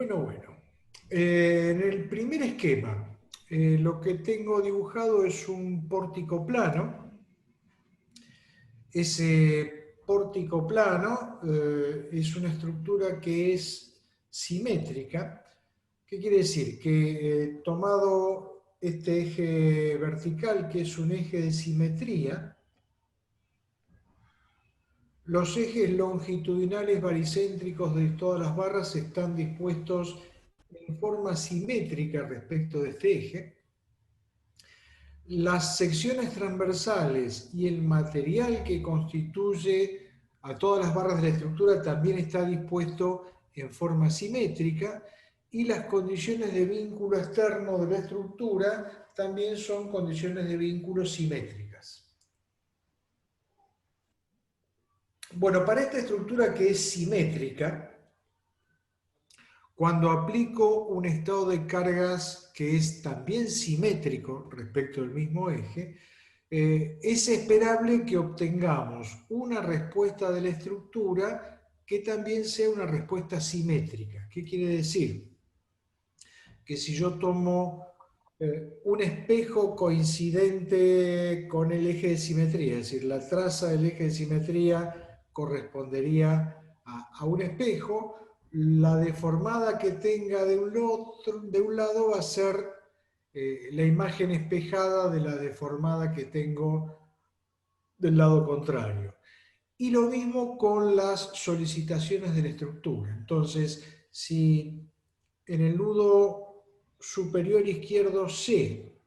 Bueno. En el primer esquema, lo que tengo dibujado es un pórtico plano. Ese pórtico plano es una estructura que es simétrica. ¿Qué quiere decir? Que tomado este eje vertical, que es un eje de simetría, los ejes longitudinales baricéntricos de todas las barras están dispuestos en forma simétrica respecto de este eje. Las secciones transversales y el material que constituye a todas las barras de la estructura también está dispuesto en forma simétrica, y las condiciones de vínculo externo de la estructura también son condiciones de vínculo simétricas. Bueno, para esta estructura que es simétrica, cuando aplico un estado de cargas que es también simétrico respecto del mismo eje, es esperable que obtengamos una respuesta de la estructura que también sea una respuesta simétrica. ¿Qué quiere decir? Que si yo tomo un espejo coincidente con el eje de simetría, es decir, la traza del eje de simetría correspondería a un espejo, la deformada que tenga de un lado va a ser la imagen espejada de la deformada que tengo del lado contrario. Y lo mismo con las solicitaciones de la estructura. Entonces, si en el nudo superior izquierdo C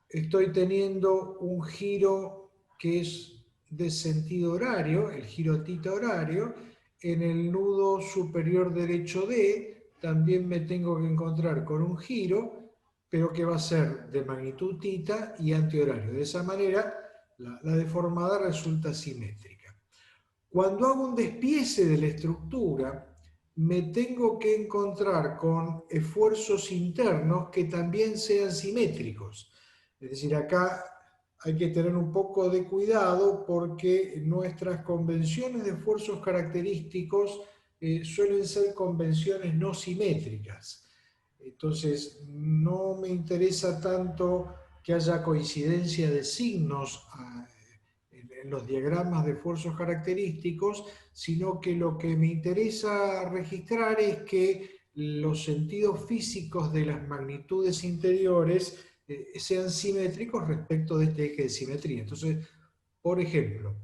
estoy teniendo un giro que es de sentido horario, el giro θ horario, en el nudo superior derecho D también me tengo que encontrar con un giro, pero que va a ser de magnitud θ y antihorario. De esa manera, la deformada resulta simétrica. Cuando hago un despiece de la estructura, me tengo que encontrar con esfuerzos internos que también sean simétricos. Es decir, acá hay que tener un poco de cuidado porque nuestras convenciones de esfuerzos característicos suelen ser convenciones no simétricas. Entonces, no me interesa tanto que haya coincidencia de signos en los diagramas de esfuerzos característicos, sino que lo que me interesa registrar es que los sentidos físicos de las magnitudes interiores sean simétricos respecto de este eje de simetría. Entonces, por ejemplo,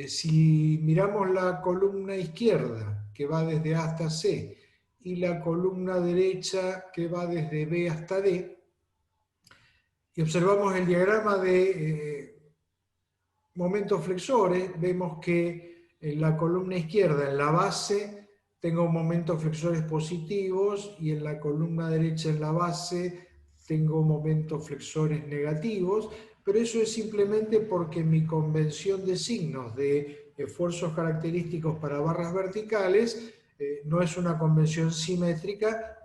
si miramos la columna izquierda, que va desde A hasta C, y la columna derecha, que va desde B hasta D, y observamos el diagrama de momentos flexores, vemos que en la columna izquierda, en la base, tengo momentos flexores positivos, y en la columna derecha, en la base, tengo momentos flexores negativos, pero eso es simplemente porque mi convención de signos de esfuerzos característicos para barras verticales no es una convención simétrica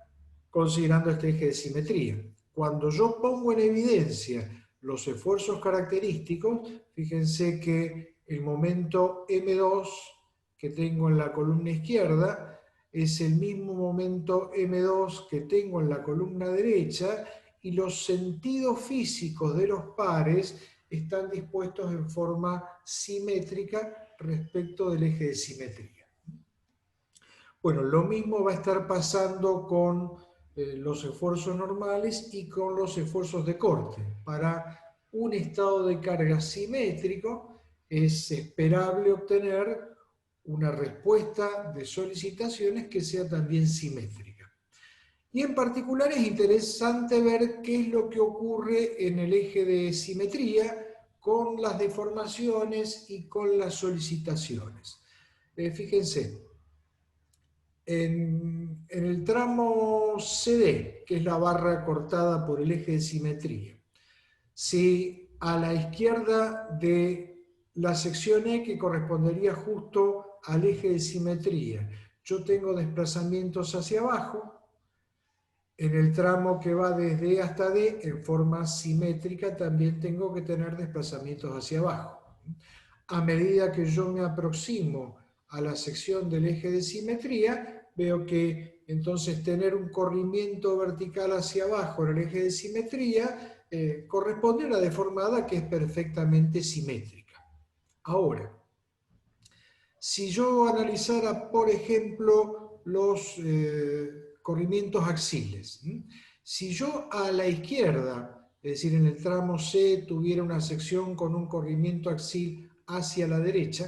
considerando este eje de simetría. Cuando yo pongo en evidencia los esfuerzos característicos, fíjense que el momento M2 que tengo en la columna izquierda es el mismo momento M2 que tengo en la columna derecha, y los sentidos físicos de los pares están dispuestos en forma simétrica respecto del eje de simetría. Bueno, lo mismo va a estar pasando con los esfuerzos normales y con los esfuerzos de corte. Para un estado de carga simétrico es esperable obtener una respuesta de solicitaciones que sea también simétrica. Y en particular es interesante ver qué es lo que ocurre en el eje de simetría con las deformaciones y con las solicitaciones. Fíjense. En el tramo CD, que es la barra cortada por el eje de simetría, si a la izquierda de la sección E, que correspondería justo al eje de simetría, yo tengo desplazamientos hacia abajo, en el tramo que va desde E hasta D, en forma simétrica, también tengo que tener desplazamientos hacia abajo. A medida que yo me aproximo a la sección del eje de simetría, veo que entonces tener un corrimiento vertical hacia abajo en el eje de simetría corresponde a una deformada que es perfectamente simétrica. Ahora, si yo analizara, por ejemplo, los corrimientos axiles, si yo a la izquierda, es decir, en el tramo C, tuviera una sección con un corrimiento axil hacia la derecha,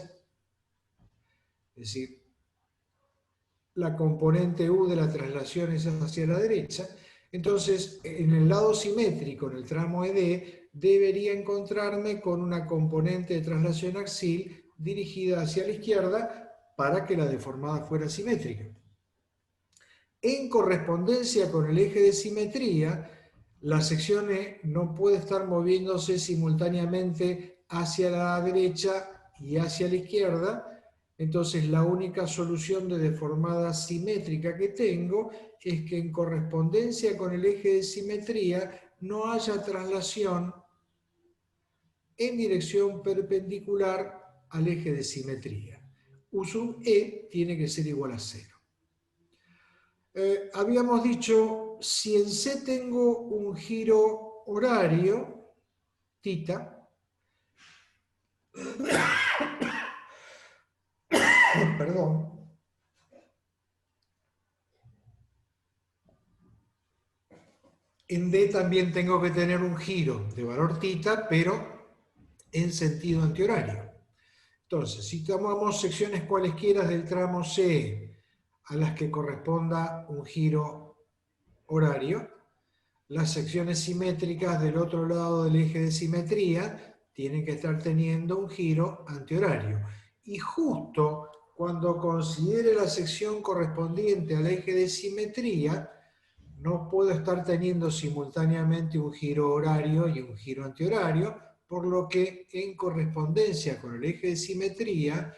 es decir, la componente U de la traslación es hacia la derecha, entonces en el lado simétrico, en el tramo ED, debería encontrarme con una componente de traslación axil dirigida hacia la izquierda para que la deformada fuera simétrica. En correspondencia con el eje de simetría, la sección E no puede estar moviéndose simultáneamente hacia la derecha y hacia la izquierda. Entonces la única solución de deformada simétrica que tengo es que en correspondencia con el eje de simetría no haya traslación en dirección perpendicular al eje de simetría. U sub E tiene que ser igual a 0. Habíamos dicho, si en C tengo un giro horario, θ, perdón, en D también tengo que tener un giro de valor θ, pero en sentido antihorario. Entonces, si tomamos secciones cualesquiera del tramo C a las que corresponda un giro horario, las secciones simétricas del otro lado del eje de simetría tienen que estar teniendo un giro antihorario. Y justo cuando considere la sección correspondiente al eje de simetría, no puedo estar teniendo simultáneamente un giro horario y un giro antihorario, por lo que en correspondencia con el eje de simetría,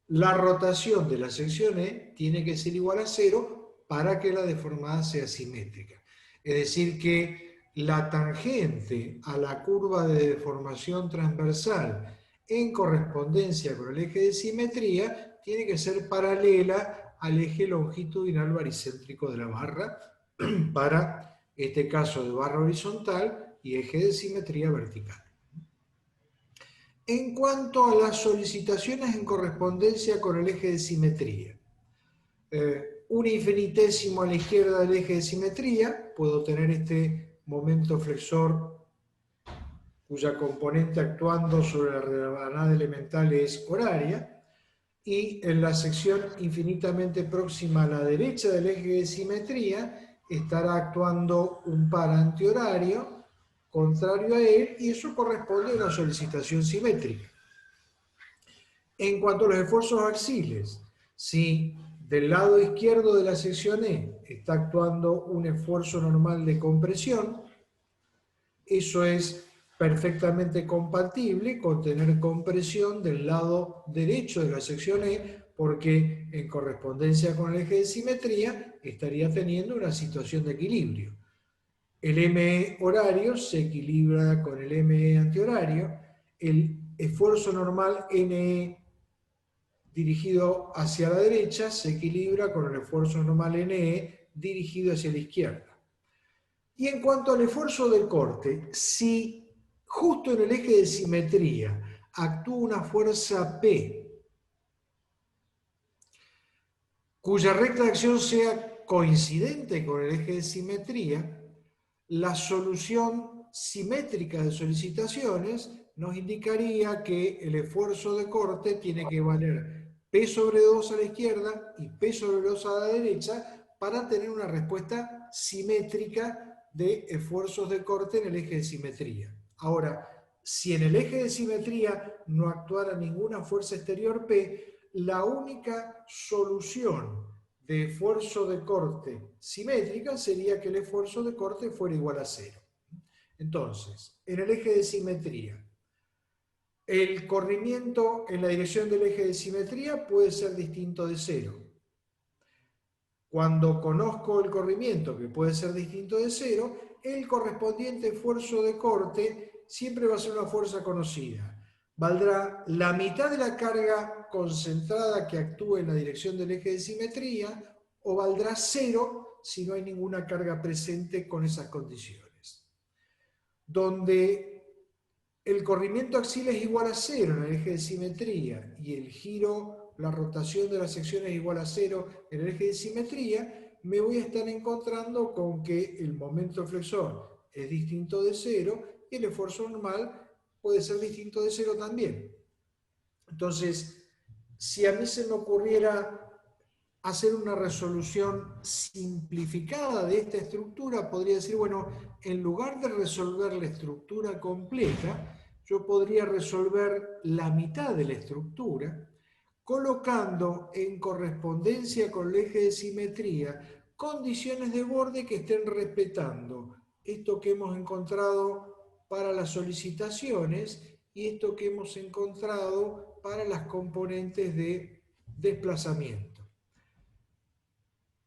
la rotación de la sección E tiene que ser igual a 0 para que la deformada sea simétrica. Es decir, que la tangente a la curva de deformación transversal en correspondencia con el eje de simetría tiene que ser paralela al eje longitudinal baricéntrico de la barra para este caso de barra horizontal y eje de simetría vertical. En cuanto a las solicitaciones en correspondencia con el eje de simetría, un infinitésimo a la izquierda del eje de simetría, puedo tener este momento flexor cuya componente actuando sobre la rebanada elemental es horaria, y en la sección infinitamente próxima a la derecha del eje de simetría estará actuando un par antihorario contrario a él, y eso corresponde a una solicitación simétrica. En cuanto a los esfuerzos axiles, si del lado izquierdo de la sección E está actuando un esfuerzo normal de compresión, eso es perfectamente compatible con tener compresión del lado derecho de la sección E, porque en correspondencia con el eje de simetría estaría teniendo una situación de equilibrio. El ME horario se equilibra con el ME antihorario, el esfuerzo normal NE dirigido hacia la derecha se equilibra con el esfuerzo normal NE dirigido hacia la izquierda. Y en cuanto al esfuerzo de corte, si justo en el eje de simetría actúa una fuerza P cuya recta de acción sea coincidente con el eje de simetría, la solución simétrica de solicitaciones nos indicaría que el esfuerzo de corte tiene que valer P sobre 2 a la izquierda y P sobre 2 a la derecha para tener una respuesta simétrica de esfuerzos de corte en el eje de simetría. Ahora, si en el eje de simetría no actuara ninguna fuerza exterior P, la única solución de esfuerzo de corte simétrica sería que el esfuerzo de corte fuera igual a 0. Entonces, en el eje de simetría, el corrimiento en la dirección del eje de simetría puede ser distinto de 0. Cuando conozco el corrimiento, que puede ser distinto de 0, el correspondiente esfuerzo de corte siempre va a ser una fuerza conocida. Valdrá la mitad de la carga concentrada que actúe en la dirección del eje de simetría, o valdrá 0 si no hay ninguna carga presente con esas condiciones. Donde el corrimiento axial es igual a 0 en el eje de simetría y el giro, la rotación de la sección es igual a 0 en el eje de simetría, me voy a estar encontrando con que el momento flexor es distinto de 0 y el esfuerzo normal puede ser distinto de 0 también. Entonces, si a mí se me ocurriera hacer una resolución simplificada de esta estructura, podría decir, bueno, en lugar de resolver la estructura completa, yo podría resolver la mitad de la estructura, colocando en correspondencia con el eje de simetría condiciones de borde que estén respetando esto que hemos encontrado para las solicitaciones y esto que hemos encontrado para las componentes de desplazamiento.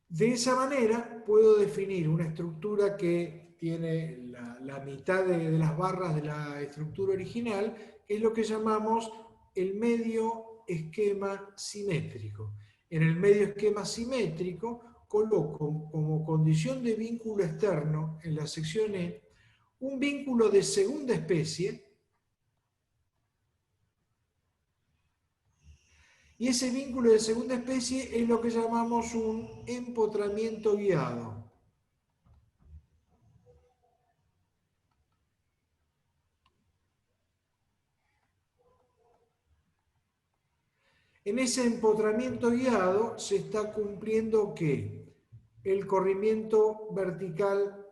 De esa manera puedo definir una estructura que tiene la mitad de las barras de la estructura original, que es lo que llamamos el medio esquema simétrico. En el medio esquema simétrico coloco como condición de vínculo externo en la sección E un vínculo de segunda especie, y ese vínculo de segunda especie es lo que llamamos un empotramiento guiado. En ese empotramiento guiado se está cumpliendo que el corrimiento vertical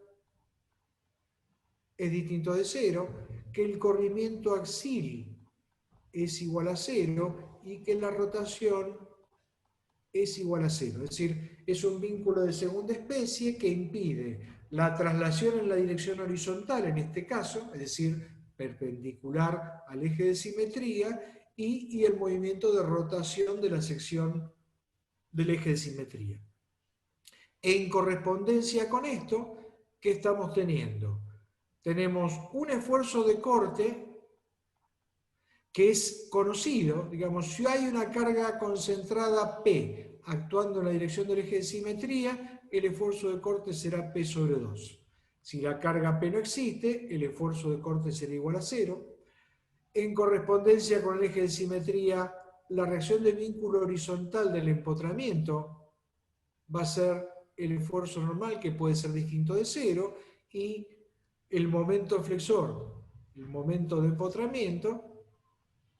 es distinto de 0, que el corrimiento axial es igual a 0 y que la rotación es igual a 0. Es decir, es un vínculo de segunda especie que impide la traslación en la dirección horizontal, en este caso, es decir, perpendicular al eje de simetría, y el movimiento de rotación de la sección del eje de simetría. En correspondencia con esto, ¿qué estamos teniendo? Tenemos un esfuerzo de corte que es conocido, digamos, si hay una carga concentrada P actuando en la dirección del eje de simetría, el esfuerzo de corte será P sobre 2. Si la carga P no existe, el esfuerzo de corte será igual a 0. En correspondencia con el eje de simetría, la reacción de vínculo horizontal del empotramiento va a ser el esfuerzo normal, que puede ser distinto de 0, y el momento flexor, el momento de empotramiento,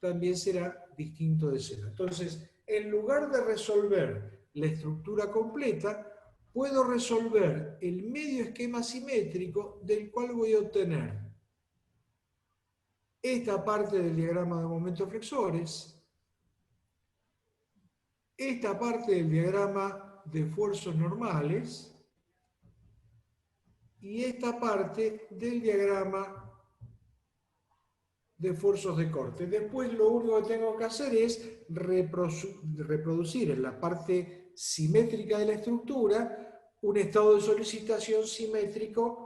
también será distinto de 0. Entonces, en lugar de resolver la estructura completa, puedo resolver el medio esquema simétrico del cual voy a obtener esta parte del diagrama de momentos flexores, esta parte del diagrama de esfuerzos normales y esta parte del diagrama de esfuerzos de corte. Después lo único que tengo que hacer es reproducir en la parte simétrica de la estructura un estado de solicitación simétrico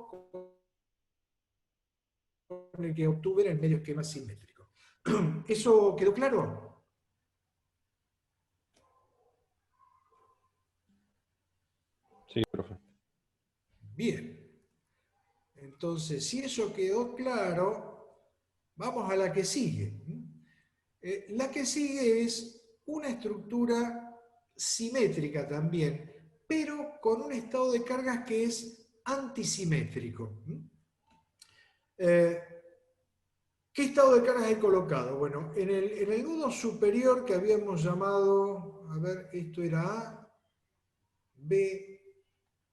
con el que obtuve en el medio esquema simétrico. ¿Eso quedó claro? Sí, profe. Bien. Entonces, si eso quedó claro, vamos a la que sigue. La que sigue es una estructura simétrica también, pero con un estado de cargas que es antisimétrico. ¿Qué estado de cargas he colocado? Bueno, en el nudo superior que habíamos llamado, a ver, esto era A, B,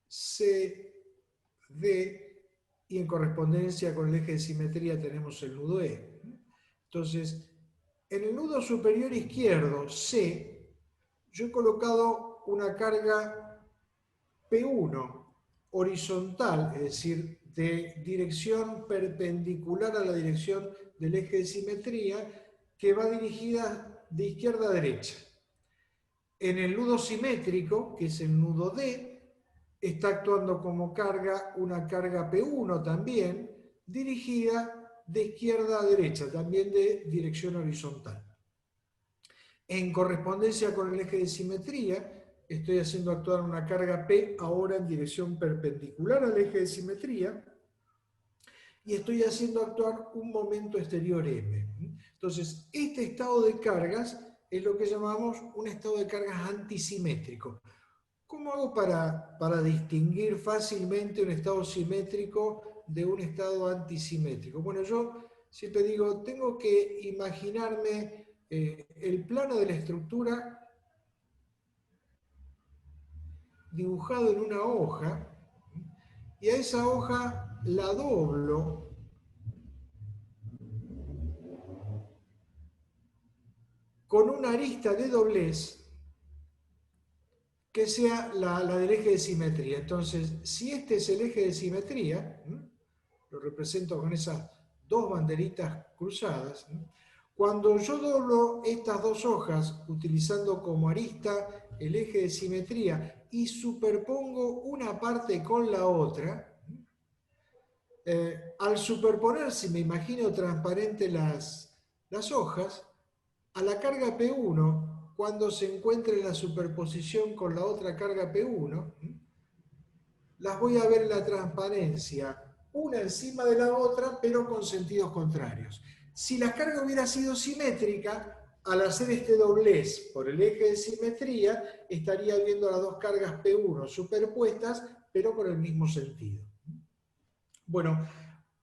C, D, y en correspondencia con el eje de simetría tenemos el nudo E. Entonces, en el nudo superior izquierdo, C, yo he colocado una carga P1 horizontal, es decir, de dirección perpendicular a la dirección del eje de simetría, que va dirigida de izquierda a derecha. En el nudo simétrico, que es el nudo D, está actuando como carga una carga P1 también, dirigida de izquierda a derecha, también de dirección horizontal. En correspondencia con el eje de simetría, estoy haciendo actuar una carga P ahora en dirección perpendicular al eje de simetría y estoy haciendo actuar un momento exterior M. Entonces, este estado de cargas es lo que llamamos un estado de cargas antisimétrico. ¿Cómo hago para distinguir fácilmente un estado simétrico de un estado antisimétrico? Bueno, yo siempre digo, tengo que imaginarme el plano de la estructura dibujado en una hoja, y a esa hoja la doblo con una arista de doblez que sea la del eje de simetría. Entonces, si este es el eje de simetría, lo represento con esas dos banderitas cruzadas, cuando yo doblo estas dos hojas utilizando como arista el eje de simetría y superpongo una parte con la otra, al superponer, si me imagino transparente las hojas, a la carga P1, cuando se encuentre la superposición con la otra carga P1, las voy a ver en la transparencia, una encima de la otra, pero con sentidos contrarios. Si la carga hubiera sido simétrica, al hacer este doblez por el eje de simetría, estaría viendo las dos cargas P1 superpuestas, pero con el mismo sentido. Bueno,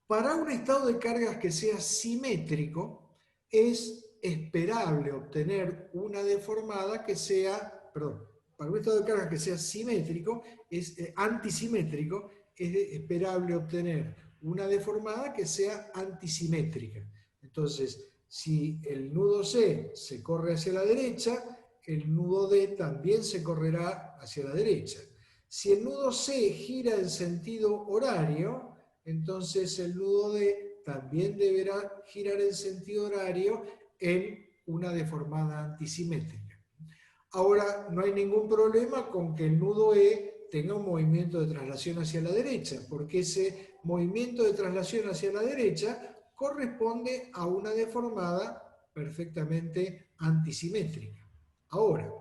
para un estado de cargas que sea simétrico, es esperable obtener una deformada que sea, perdón, para un estado de cargas que sea simétrico, es antisimétrico, es esperable obtener una deformada que sea antisimétrica. Entonces, si el nudo C se corre hacia la derecha, el nudo D también se correrá hacia la derecha. Si el nudo C gira en sentido horario, entonces el nudo D también deberá girar en sentido horario en una deformada antisimétrica. Ahora, no hay ningún problema con que el nudo E tenga un movimiento de traslación hacia la derecha, porque ese movimiento de traslación hacia la derecha corresponde a una deformada perfectamente antisimétrica. Ahora,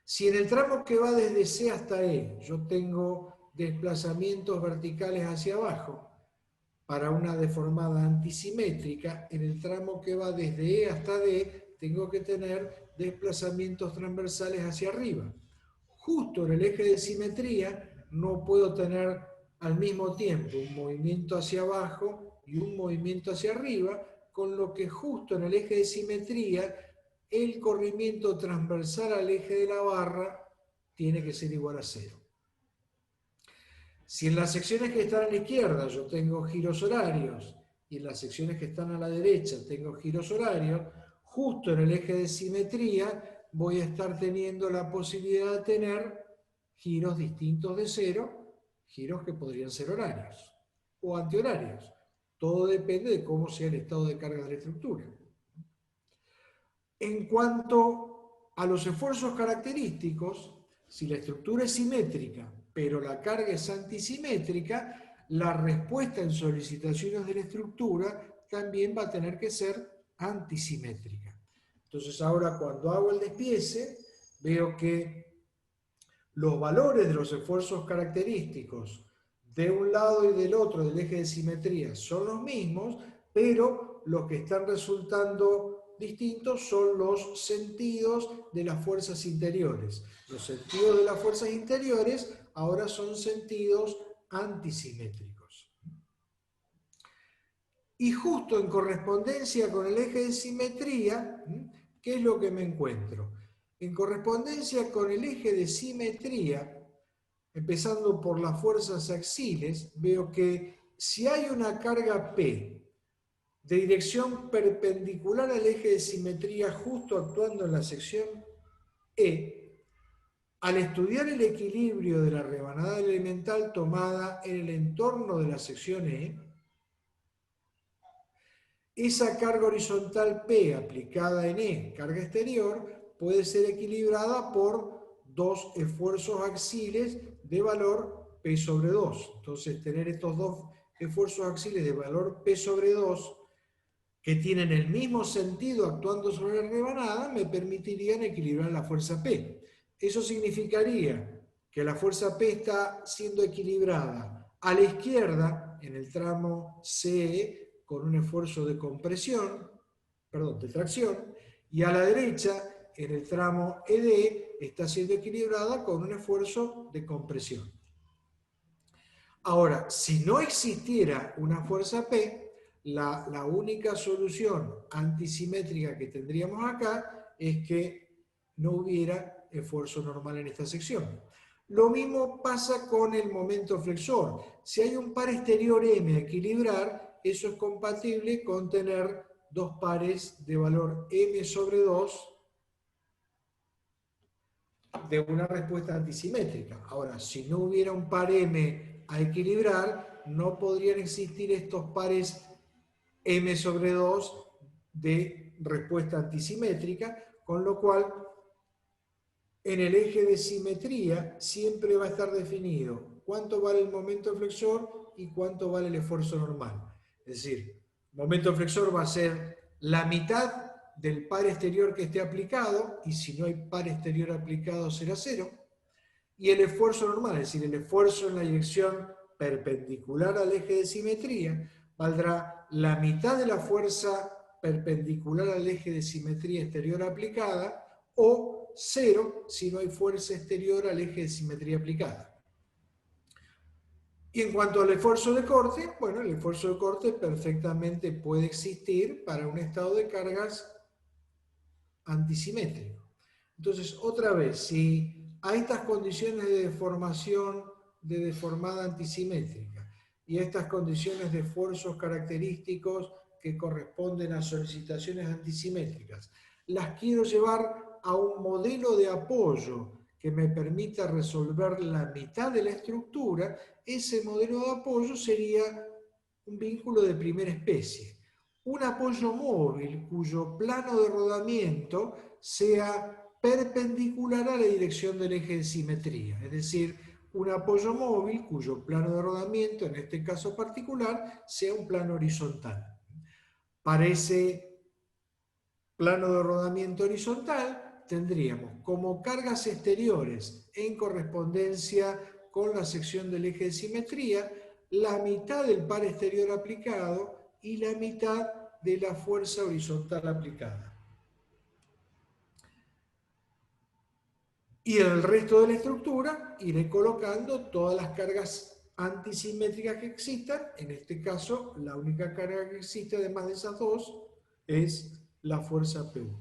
si en el tramo que va desde C hasta E yo tengo desplazamientos verticales hacia abajo para una deformada antisimétrica, en el tramo que va desde E hasta D tengo que tener desplazamientos transversales hacia arriba. Justo en el eje de simetría no puedo tener al mismo tiempo un movimiento hacia abajo y un movimiento hacia arriba, con lo que justo en el eje de simetría el corrimiento transversal al eje de la barra tiene que ser igual a 0. Si en las secciones que están a la izquierda yo tengo giros horarios y en las secciones que están a la derecha tengo giros horarios, justo en el eje de simetría voy a estar teniendo la posibilidad de tener giros distintos de 0, giros que podrían ser horarios o antihorarios. Todo depende de cómo sea el estado de carga de la estructura. En cuanto a los esfuerzos característicos, si la estructura es simétrica, pero la carga es antisimétrica, la respuesta en solicitaciones de la estructura también va a tener que ser antisimétrica. Entonces ahora cuando hago el despiece, veo que los valores de los esfuerzos característicos de un lado y del otro del eje de simetría son los mismos, pero los que están resultando distintos son los sentidos de las fuerzas interiores. Los sentidos de las fuerzas interiores ahora son sentidos antisimétricos. Y justo en correspondencia con el eje de simetría, ¿qué es lo que me encuentro? En correspondencia con el eje de simetría, empezando por las fuerzas axiles, veo que si hay una carga P de dirección perpendicular al eje de simetría justo actuando en la sección E, al estudiar el equilibrio de la rebanada elemental tomada en el entorno de la sección E, esa carga horizontal P aplicada en E, carga exterior, puede ser equilibrada por dos esfuerzos axiles de valor P sobre 2. Entonces, tener estos dos esfuerzos axiles de valor P sobre 2 que tienen el mismo sentido actuando sobre la rebanada, me permitirían equilibrar la fuerza P. Eso significaría que la fuerza P está siendo equilibrada a la izquierda, en el tramo CE, con un esfuerzo de compresión, perdón, de tracción, y a la derecha, en el tramo ED, está siendo equilibrada con un esfuerzo de compresión. Ahora, si no existiera una fuerza P, la única solución antisimétrica que tendríamos acá es que no hubiera esfuerzo normal en esta sección. Lo mismo pasa con el momento flexor. Si hay un par exterior M a equilibrar, eso es compatible con tener dos pares de valor M sobre 2 de una respuesta antisimétrica. Ahora, si no hubiera un par M a equilibrar, no podrían existir estos pares M sobre 2 de respuesta antisimétrica, con lo cual en el eje de simetría siempre va a estar definido cuánto vale el momento flexor y cuánto vale el esfuerzo normal. Es decir, el momento flexor va a ser la mitad del par exterior que esté aplicado, y si no hay par exterior aplicado será 0, y el esfuerzo normal, es decir, el esfuerzo en la dirección perpendicular al eje de simetría, valdrá la mitad de la fuerza perpendicular al eje de simetría exterior aplicada, o 0 si no hay fuerza exterior al eje de simetría aplicada. Y en cuanto al esfuerzo de corte, bueno, el esfuerzo de corte perfectamente puede existir para un estado de cargas antisimétrico. Entonces, otra vez, si a estas condiciones de deformación de deformada antisimétrica y a estas condiciones de esfuerzos característicos que corresponden a solicitaciones antisimétricas, las quiero llevar a un modelo de apoyo que me permita resolver la mitad de la estructura, ese modelo de apoyo sería un vínculo de primera especie. Un apoyo móvil cuyo plano de rodamiento sea perpendicular a la dirección del eje de simetría, es decir, un apoyo móvil cuyo plano de rodamiento, en este caso particular, sea un plano horizontal. Para ese plano de rodamiento horizontal tendríamos como cargas exteriores en correspondencia con la sección del eje de simetría la mitad del par exterior aplicado y la mitad de la fuerza horizontal aplicada. Y en el resto de la estructura iré colocando todas las cargas antisimétricas que existan. En este caso, la única carga que existe, además de esas dos, es la fuerza P1.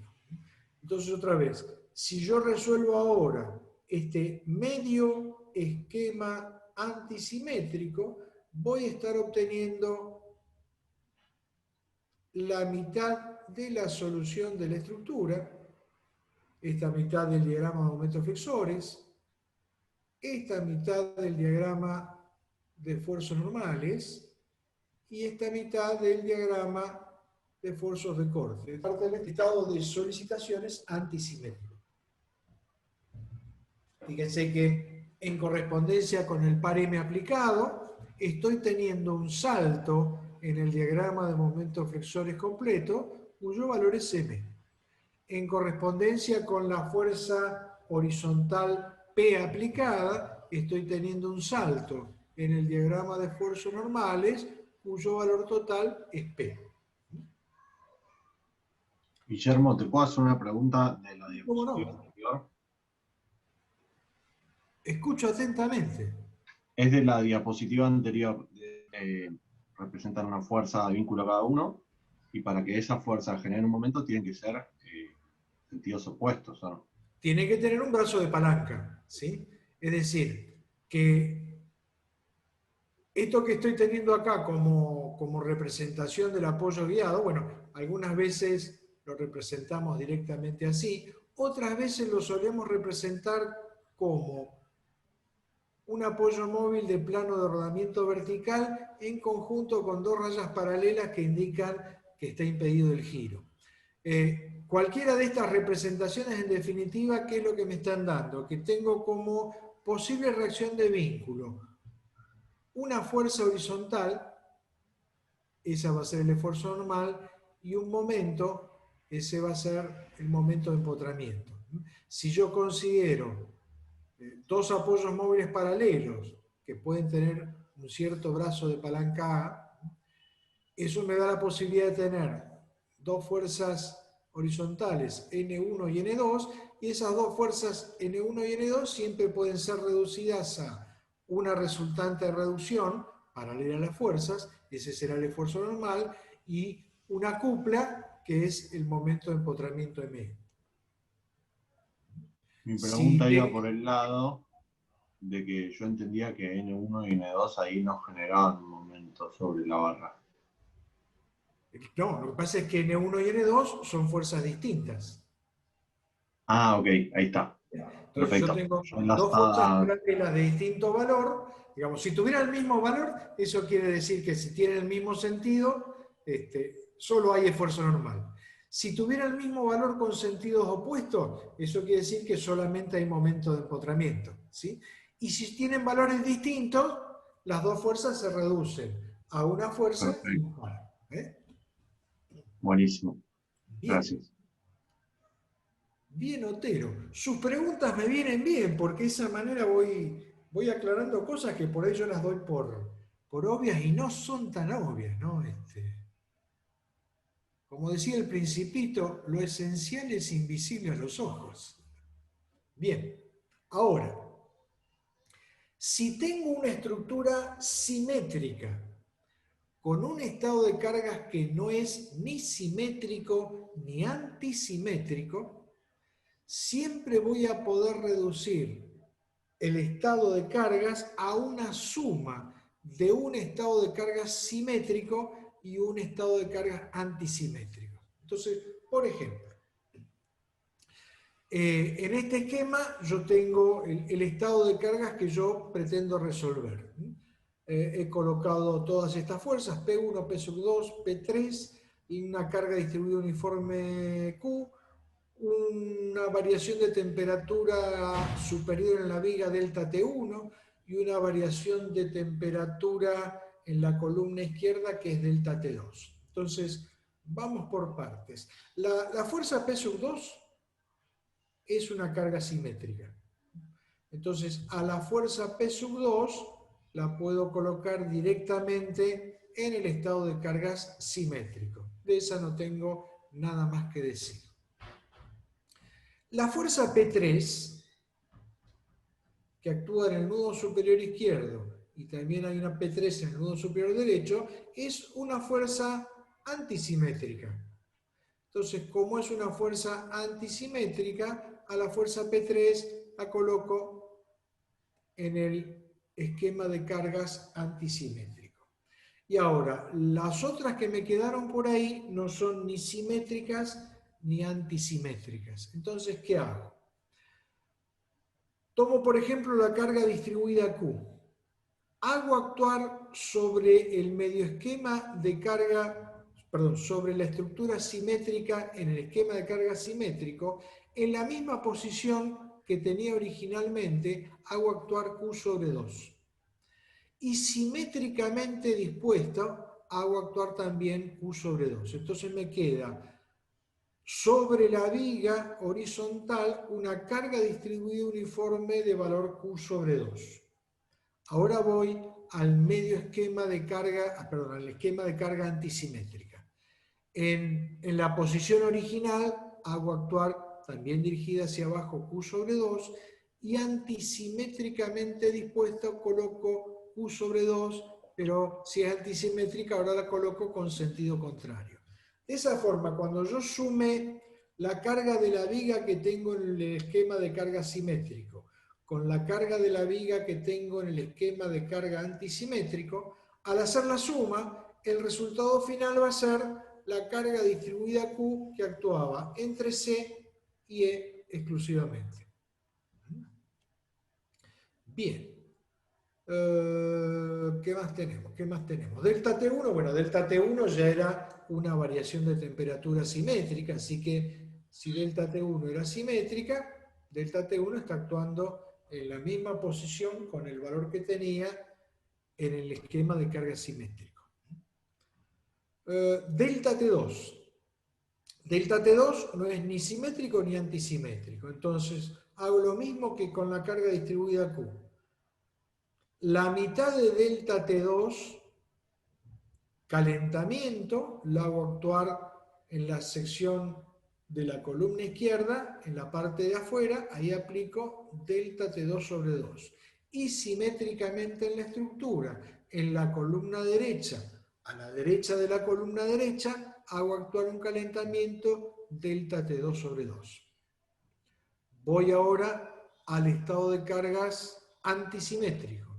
Entonces, otra vez, si yo resuelvo ahora este medio esquema antisimétrico, voy a estar obteniendo la mitad de la solución de la estructura, esta mitad del diagrama de momentos flexores, esta mitad del diagrama de esfuerzos normales y esta mitad del diagrama de esfuerzos de corte, parte del estado de solicitaciones antisimétrico. Fíjense que en correspondencia con el par M aplicado, estoy teniendo un salto en el diagrama de momentos flexores completo, cuyo valor es M. En correspondencia con la fuerza horizontal P aplicada, estoy teniendo un salto en el diagrama de esfuerzos normales, cuyo valor total es P. Guillermo, ¿te puedo hacer una pregunta de la ¿Cómo diapositiva no? anterior? Escucho atentamente. Es de la diapositiva anterior. Representan una fuerza de vínculo cada uno, y para que esa fuerza genere un momento tienen que ser sentidos opuestos, ¿no? Tiene que tener un brazo de palanca, ¿sí? Es decir, que esto que estoy teniendo acá como representación del apoyo guiado, bueno, algunas veces lo representamos directamente así, otras veces lo solemos representar como un apoyo móvil de plano de rodamiento vertical en conjunto con dos rayas paralelas que indican que está impedido el giro. Cualquiera de estas representaciones, en definitiva, ¿qué es lo que me están dando? Que tengo como posible reacción de vínculo una fuerza horizontal, esa va a ser el esfuerzo normal, y un momento, ese va a ser el momento de empotramiento. Si yo considero dos apoyos móviles paralelos que pueden tener un cierto brazo de palanca A, eso me da la posibilidad de tener dos fuerzas horizontales N1 y N2, y esas dos fuerzas N1 y N2 siempre pueden ser reducidas a una resultante de reducción paralela a las fuerzas, ese será el esfuerzo normal, y una cupla, que es el momento de empotramiento ME. Mi pregunta iba por el lado de que yo entendía que N1 y N2 ahí no generaban momentos sobre la barra. No, lo que pasa es que N1 y N2 son fuerzas distintas. Ah, ok, ahí está. Entonces Perfecto. yo tengo Yo dos fuerzas enlazaba. paralelas de distinto valor. Digamos, si tuviera el mismo valor, eso quiere decir que si tienen el mismo sentido, solo hay esfuerzo normal. Si tuviera el mismo valor con sentidos opuestos, eso quiere decir que solamente hay momento de empotramiento, ¿sí? Y si tienen valores distintos, las dos fuerzas se reducen a una fuerza impar. Buenísimo. Bien. Gracias. Bien, Otero. Sus preguntas me vienen bien, porque de esa manera voy aclarando cosas que por ahí yo las doy por obvias y no son tan obvias, ¿no? Como decía el Principito, lo esencial es invisible a los ojos. Bien, ahora, si tengo una estructura simétrica con un estado de cargas que no es ni simétrico ni antisimétrico, siempre voy a poder reducir el estado de cargas a una suma de un estado de cargas simétrico y un estado de cargas antisimétrico. Entonces, por ejemplo, en este esquema yo tengo el estado de cargas que yo pretendo resolver. He colocado todas estas fuerzas, P1, P2, P3, y una carga distribuida uniforme Q, una variación de temperatura superior en la viga delta T1 y una variación de temperatura en la columna izquierda que es delta T2. Entonces, vamos por partes. La fuerza P sub 2 es una carga simétrica. Entonces, a la fuerza P sub 2 la puedo colocar directamente en el estado de cargas simétrico. De esa no tengo nada más que decir. La fuerza P3, que actúa en el nudo superior izquierdo, y también hay una P3 en el nudo superior derecho, es una fuerza antisimétrica. Entonces, como es una fuerza antisimétrica, a la fuerza P3 la coloco en el esquema de cargas antisimétrico. Y ahora, las otras que me quedaron por ahí no son ni simétricas ni antisimétricas. Entonces, ¿qué hago? Tomo, por ejemplo, la carga distribuida Q. Hago actuar sobre el medio esquema de carga, perdón, sobre la estructura simétrica en el esquema de carga simétrico, en la misma posición que tenía originalmente, hago actuar Q sobre 2. Y simétricamente dispuesto, hago actuar también Q sobre 2. Entonces me queda sobre la viga horizontal una carga distribuida uniforme de valor Q sobre 2. Ahora voy al medio esquema de carga, perdón, al esquema de carga antisimétrica. En la posición original hago actuar también dirigida hacia abajo Q sobre 2 y antisimétricamente dispuesto coloco Q sobre 2, pero si es antisimétrica ahora la coloco con sentido contrario. De esa forma, cuando yo sume la carga de la viga que tengo en el esquema de carga simétrico con la carga de la viga que tengo en el esquema de carga antisimétrico, al hacer la suma, el resultado final va a ser la carga distribuida Q que actuaba entre C y E exclusivamente. Bien. ¿Qué más tenemos? ¿Qué más tenemos? Delta T1, bueno, delta T1 ya era una variación de temperatura simétrica, así que si delta T1 era simétrica, delta T1 está actuando en la misma posición con el valor que tenía en el esquema de carga simétrico. Delta T2. Delta T2 no es ni simétrico ni antisimétrico. Entonces, hago lo mismo que con la carga distribuida Q. La mitad de delta T2, calentamiento, la hago actuar en la sección de la columna izquierda, en la parte de afuera, ahí aplico delta T2 sobre 2. Y simétricamente en la estructura, en la columna derecha, a la derecha de la columna derecha, hago actuar un calentamiento delta T2 sobre 2. Voy ahora al estado de cargas antisimétrico.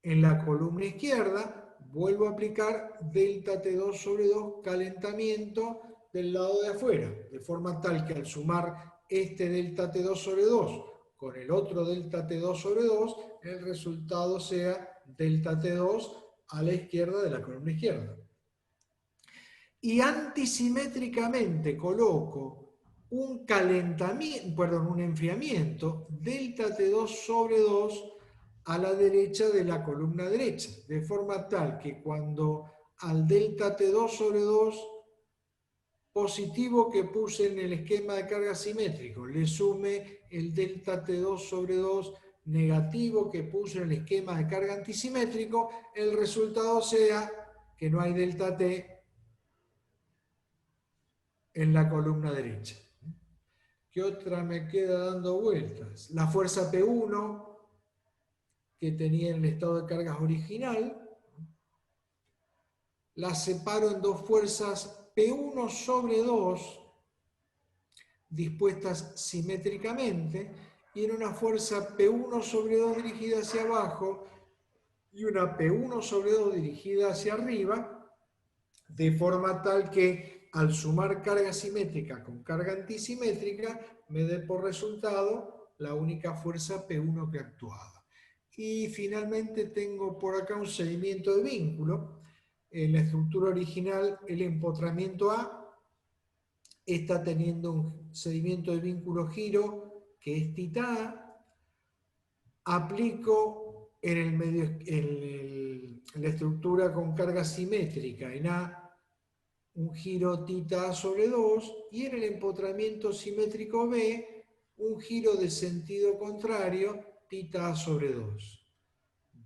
En la columna izquierda vuelvo a aplicar delta T2 sobre 2 calentamiento del lado de afuera, de forma tal que al sumar este delta T2 sobre 2 con el otro delta T2 sobre 2, el resultado sea delta T2 a la izquierda de la columna izquierda. Y antisimétricamente coloco un un enfriamiento delta T2 sobre 2 a la derecha de la columna derecha, de forma tal que cuando al delta T2 sobre 2 positivo que puse en el esquema de carga simétrico le sume el delta T2 sobre 2 negativo que puse en el esquema de carga antisimétrico, el resultado sea que no hay delta T en la columna derecha. ¿Qué otra me queda dando vueltas? La fuerza P1 que tenía en el estado de cargas original, la separo en dos fuerzas P1 sobre 2 dispuestas simétricamente y en una fuerza P1 sobre 2 dirigida hacia abajo y una P1 sobre 2 dirigida hacia arriba, de forma tal que al sumar carga simétrica con carga antisimétrica me dé por resultado la única fuerza P1 que actuaba. Y finalmente tengo por acá un seguimiento de vínculo. En la estructura original el empotramiento A está teniendo un seguimiento de vínculo giro que es θ. Aplico en la estructura con carga simétrica en A un giro θ sobre 2 y en el empotramiento simétrico B un giro de sentido contrario θ sobre 2.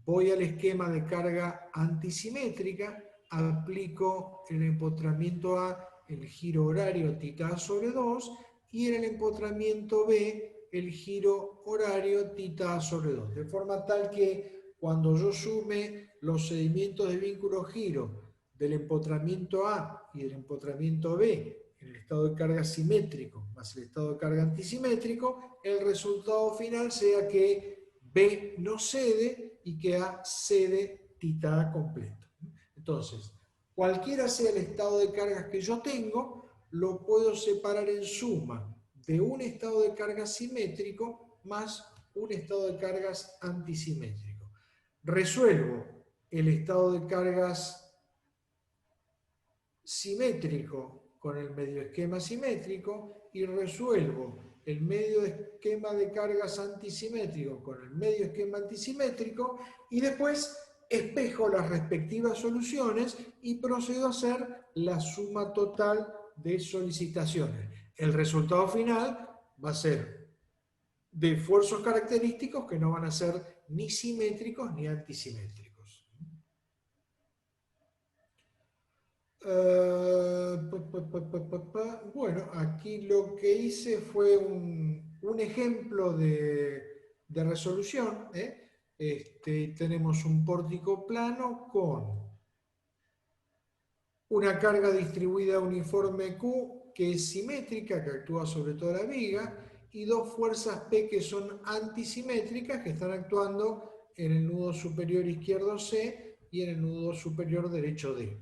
Voy al esquema de carga antisimétrica, aplico en el empotramiento A el giro horario θ sobre 2 y en el empotramiento B el giro horario θ sobre 2. De forma tal que cuando yo sume los seguimientos de vínculo giro del empotramiento A y del empotramiento B en el estado de carga simétrico más el estado de carga antisimétrico, el resultado final sea que B no cede y que A cede θ completo. Entonces, cualquiera sea el estado de cargas que yo tengo, lo puedo separar en suma de un estado de carga simétrico más un estado de cargas antisimétrico. Resuelvo el estado de cargas simétrico con el medio esquema simétrico y resuelvo el medio esquema de cargas antisimétrico con el medio esquema antisimétrico y después espejo las respectivas soluciones y procedo a hacer la suma total de solicitaciones. El resultado final va a ser de esfuerzos característicos que no van a ser ni simétricos ni antisimétricos. Bueno, aquí lo que hice fue un ejemplo de resolución. Tenemos un pórtico plano con una carga distribuida uniforme Q que es simétrica, que actúa sobre toda la viga, y dos fuerzas P que son antisimétricas, que están actuando en el nudo superior izquierdo C y en el nudo superior derecho D.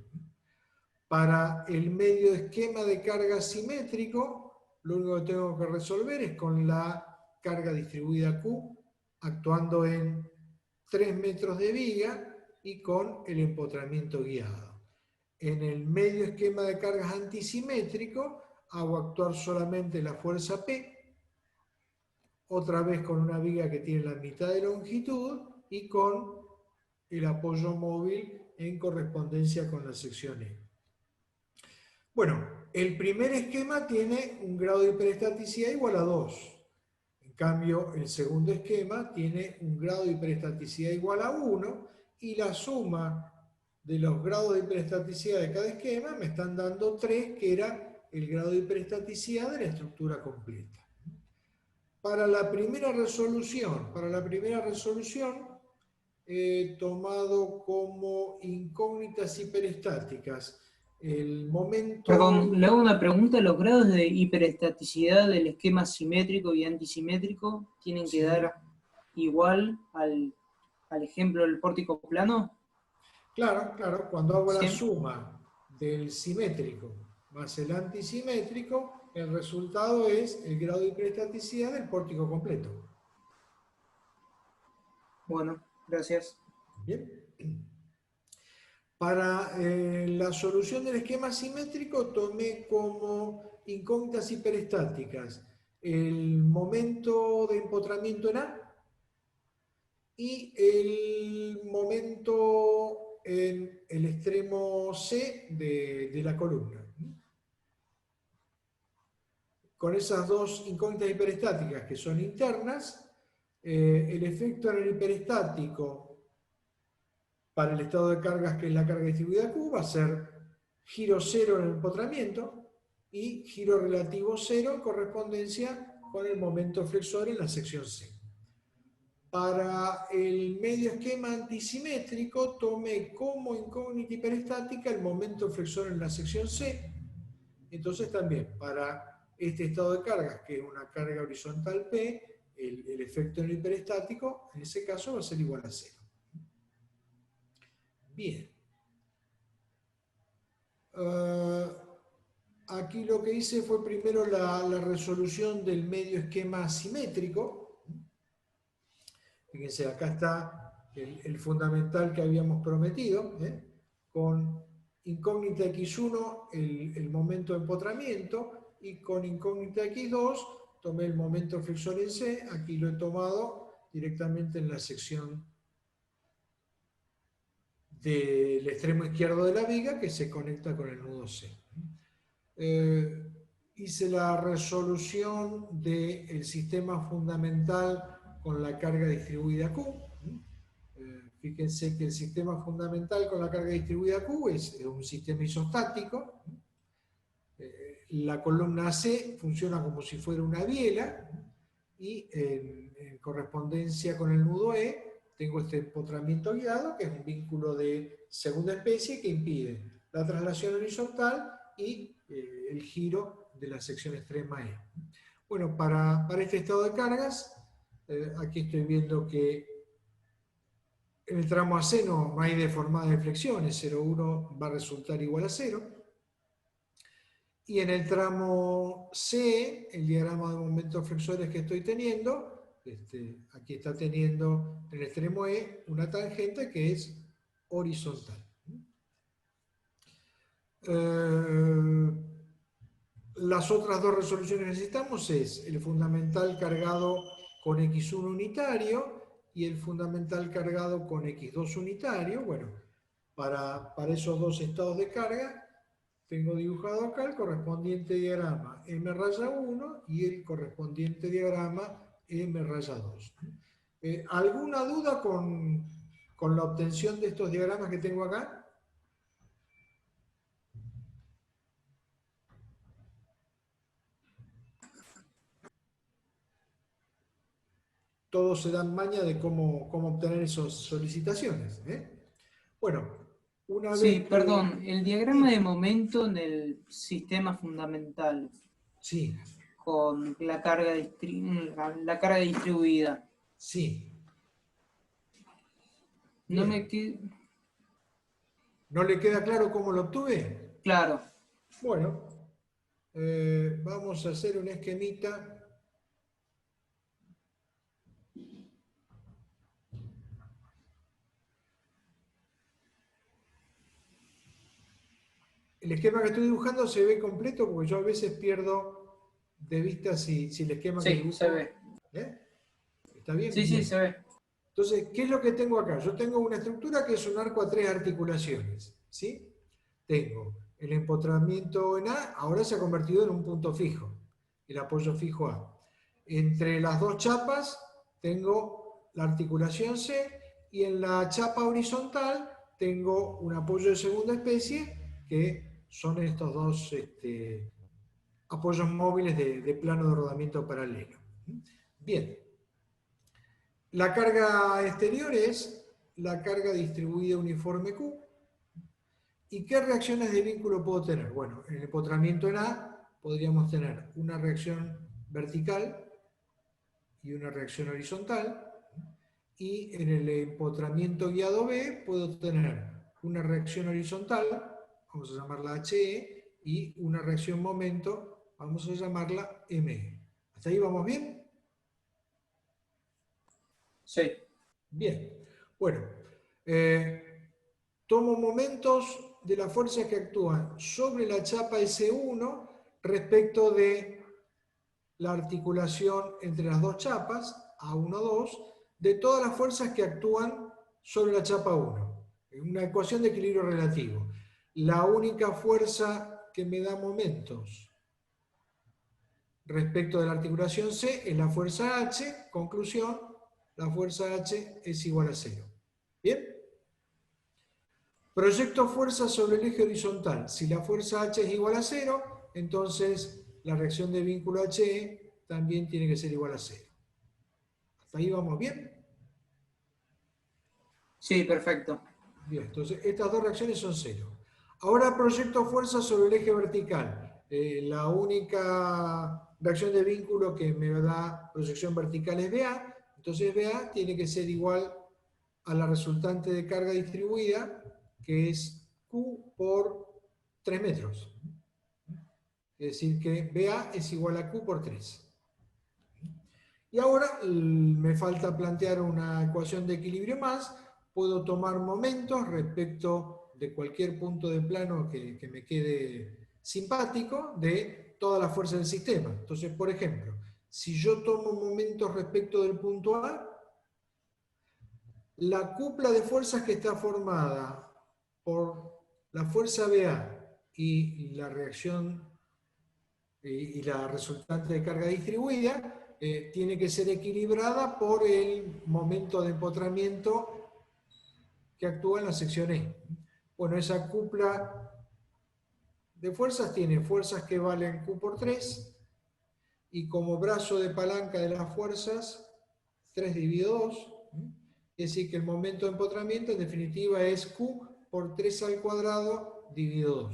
Para el medio esquema de carga simétrico, lo único que tengo que resolver es con la carga distribuida Q, actuando en 3 metros de viga y con el empotramiento guiado. En el medio esquema de cargas antisimétrico, hago actuar solamente la fuerza P, otra vez con una viga que tiene la mitad de longitud y con el apoyo móvil en correspondencia con la sección E. Bueno, el primer esquema tiene un grado de hiperestaticidad igual a 2. En cambio, el segundo esquema tiene un grado de hiperestaticidad igual a 1 y la suma de los grados de hiperestaticidad de cada esquema me están dando 3, que era el grado de hiperestaticidad de la estructura completa. Para la primera resolución he tomado como incógnitas hiperestáticas el momento... Perdón, le hago una pregunta. ¿Los grados de hiperestaticidad del esquema simétrico y antisimétrico tienen que dar igual al ejemplo del pórtico plano? Claro, claro, cuando hago la Siempre. suma del simétrico más el antisimétrico, el resultado es el grado de hiperestaticidad del pórtico completo. Bueno, gracias. Bien. Para la solución del esquema simétrico tomé como incógnitas hiperestáticas el momento de empotramiento en A y el momento en el extremo C de la columna. Con esas dos incógnitas hiperestáticas que son internas, el efecto en el hiperestático para el estado de cargas, que es la carga distribuida Q, va a ser giro cero en el empotramiento y giro relativo cero en correspondencia con el momento flexor en la sección C. Para el medio esquema antisimétrico tomé como incógnita hiperestática el momento flexor en la sección C. Entonces también para este estado de cargas, que es una carga horizontal P, el efecto en el hiperestático en ese caso va a ser igual a cero. Bien. Aquí lo que hice fue primero la resolución del medio esquema simétrico. Fíjense, acá está el fundamental que habíamos prometido, con incógnita x1 el momento de empotramiento y con incógnita x2 tomé el momento flexor en C, aquí lo he tomado directamente en la sección del extremo izquierdo de la viga que se conecta con el nudo C. Hice la resolución del sistema fundamental con la carga distribuida Q. Fíjense que el sistema fundamental con la carga distribuida Q es un sistema isostático. La columna C funciona como si fuera una biela y en correspondencia con el nudo E tengo este empotramiento guiado, que es un vínculo de segunda especie que impide la traslación horizontal y el giro de la sección extrema E. Bueno, para este estado de cargas, aquí estoy viendo que en el tramo AC no hay deformada de flexiones, 0,1 va a resultar igual a 0. Y en el tramo C, el diagrama de momentos flexores que estoy teniendo, aquí está teniendo en el extremo E una tangente que es horizontal. Las otras dos resoluciones que necesitamos es el fundamental cargado con x1 unitario y el fundamental cargado con x2 unitario. Bueno, para esos dos estados de carga tengo dibujado acá el correspondiente diagrama M-1 y el correspondiente diagrama M-2. ¿Alguna duda con la obtención de estos diagramas que tengo acá? Todos se dan maña de cómo obtener esas solicitaciones. Bueno, una vez Sí, que... perdón, el diagrama de momento en el sistema fundamental Sí, con la carga distribuida. sí. No Bien. me queda ¿No le queda claro cómo lo obtuve? claro. Bueno, vamos a hacer un esquemita. El esquema que estoy dibujando se ve completo porque yo a veces pierdo de vista si el esquema que Sí, dibujo... se ve. ¿Está bien? Sí, Bien. sí, se ve. Entonces, ¿qué es lo que tengo acá? Yo tengo una estructura que es un arco a 3 articulaciones, ¿sí? Tengo el empotramiento en A ahora se ha convertido en un punto fijo, el apoyo fijo A. Entre las dos chapas tengo la articulación C y en la chapa horizontal tengo un apoyo de segunda especie que son estos dos apoyos móviles de plano de rodamiento paralelo. Bien. La carga exterior es la carga distribuida uniforme Q. ¿Y qué reacciones de vínculo puedo tener? Bueno, en el empotramiento en A podríamos tener una reacción vertical y una reacción horizontal. Y en el empotramiento guiado B puedo tener una reacción horizontal, vamos a llamarla HE, y una reacción momento, vamos a llamarla ME. ¿Hasta ahí vamos bien? Sí. Bien. Bueno, tomo momentos de las fuerzas que actúan sobre la chapa S1 respecto de la articulación entre las dos chapas, A1, 2, de todas las fuerzas que actúan sobre la chapa 1. Una ecuación de equilibrio relativo. La única fuerza que me da momentos respecto de la articulación C es la fuerza H. Conclusión, la fuerza H es igual a 0. ¿Bien? Proyecto fuerza sobre el eje horizontal. Si la fuerza H es igual a 0, entonces la reacción de vínculo HE también tiene que ser igual a 0. ¿Hasta ahí vamos bien? Sí, perfecto. Bien, entonces estas dos reacciones son 0. Ahora proyecto fuerza sobre el eje vertical. La única reacción de vínculo que me da proyección vertical es BA. Entonces BA tiene que ser igual a la resultante de carga distribuida, que es Q por 3 metros. Es decir, que BA es igual a Q por 3. Y ahora me falta plantear una ecuación de equilibrio más. Puedo tomar momentos respecto de cualquier punto de plano que me quede simpático de toda la fuerza del sistema. Entonces, por ejemplo, si yo tomo momentos respecto del punto A, la cupla de fuerzas que está formada por la fuerza BA y la reacción y la resultante de carga distribuida tiene que ser equilibrada por el momento de empotramiento que actúa en la sección E. Bueno, esa cupla de fuerzas tiene fuerzas que valen Q por 3 y como brazo de palanca de las fuerzas 3 dividido 2. Es decir, que el momento de empotramiento en definitiva es Q por 3 al cuadrado dividido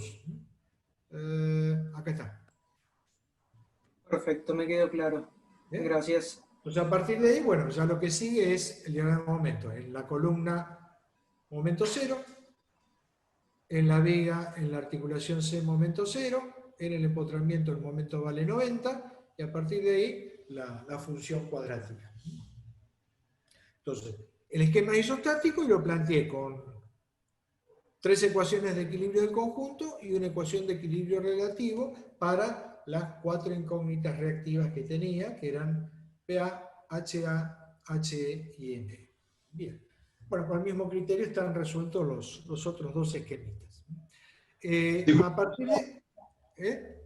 2. Acá está. Perfecto, me quedó claro. ¿Bien? Gracias. Entonces a partir de ahí, bueno, ya lo que sigue es el diagrama de momento. En la columna momento 0, en la viga, en la articulación C momento 0, en el empotramiento el momento vale 90, y a partir de ahí la función cuadrática. Entonces, el esquema es isostático y lo planteé con 3 ecuaciones de equilibrio del conjunto y una ecuación de equilibrio relativo para las 4 incógnitas reactivas que tenía, que eran PA, HA, HE y ME. Bien. Bueno, con el mismo criterio están resueltos los otros dos esquemitas. A partir de...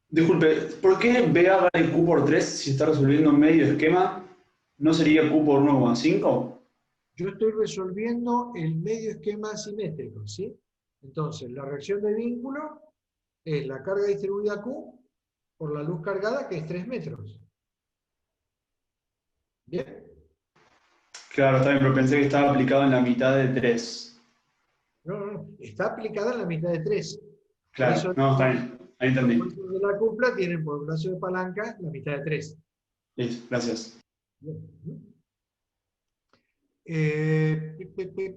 Disculpe, ¿por qué BA vale Q por 3 si está resolviendo medio esquema? ¿No sería Q por 1,5? Yo estoy resolviendo el medio esquema asimétrico, ¿sí? Entonces, la reacción de vínculo es la carga distribuida Q por la luz cargada, que es 3 metros. ¿Bien? Claro, está bien, pero pensé que estaba aplicado en la mitad de 3. No. Está aplicada en la mitad de 3. Por Claro, eso no, está bien. Ahí los entendí. fuerzas de la cupla tienen por brazo de palanca la mitad de 3. Listo, gracias.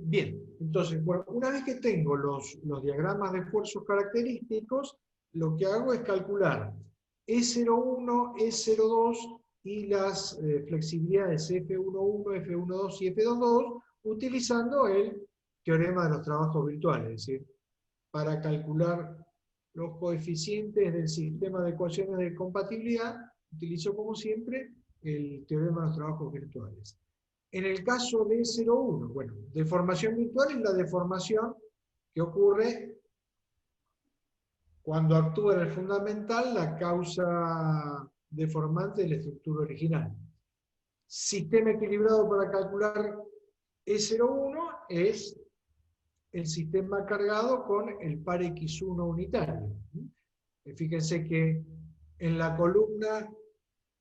Bien, entonces, bueno, una vez que tengo los diagramas de esfuerzos característicos, lo que hago es calcular E01, E02 y las flexibilidades F11, F12 y F22 utilizando el teorema de los trabajos virtuales, es decir, para calcular los coeficientes del sistema de ecuaciones de compatibilidad, utilizo como siempre el teorema de los trabajos virtuales. En el caso de E01, bueno, deformación virtual es la deformación que ocurre cuando actúa en el fundamental la causa deformante de la estructura original. Sistema equilibrado para calcular E01 es el sistema cargado con el par X1 unitario. Fíjense que en la columna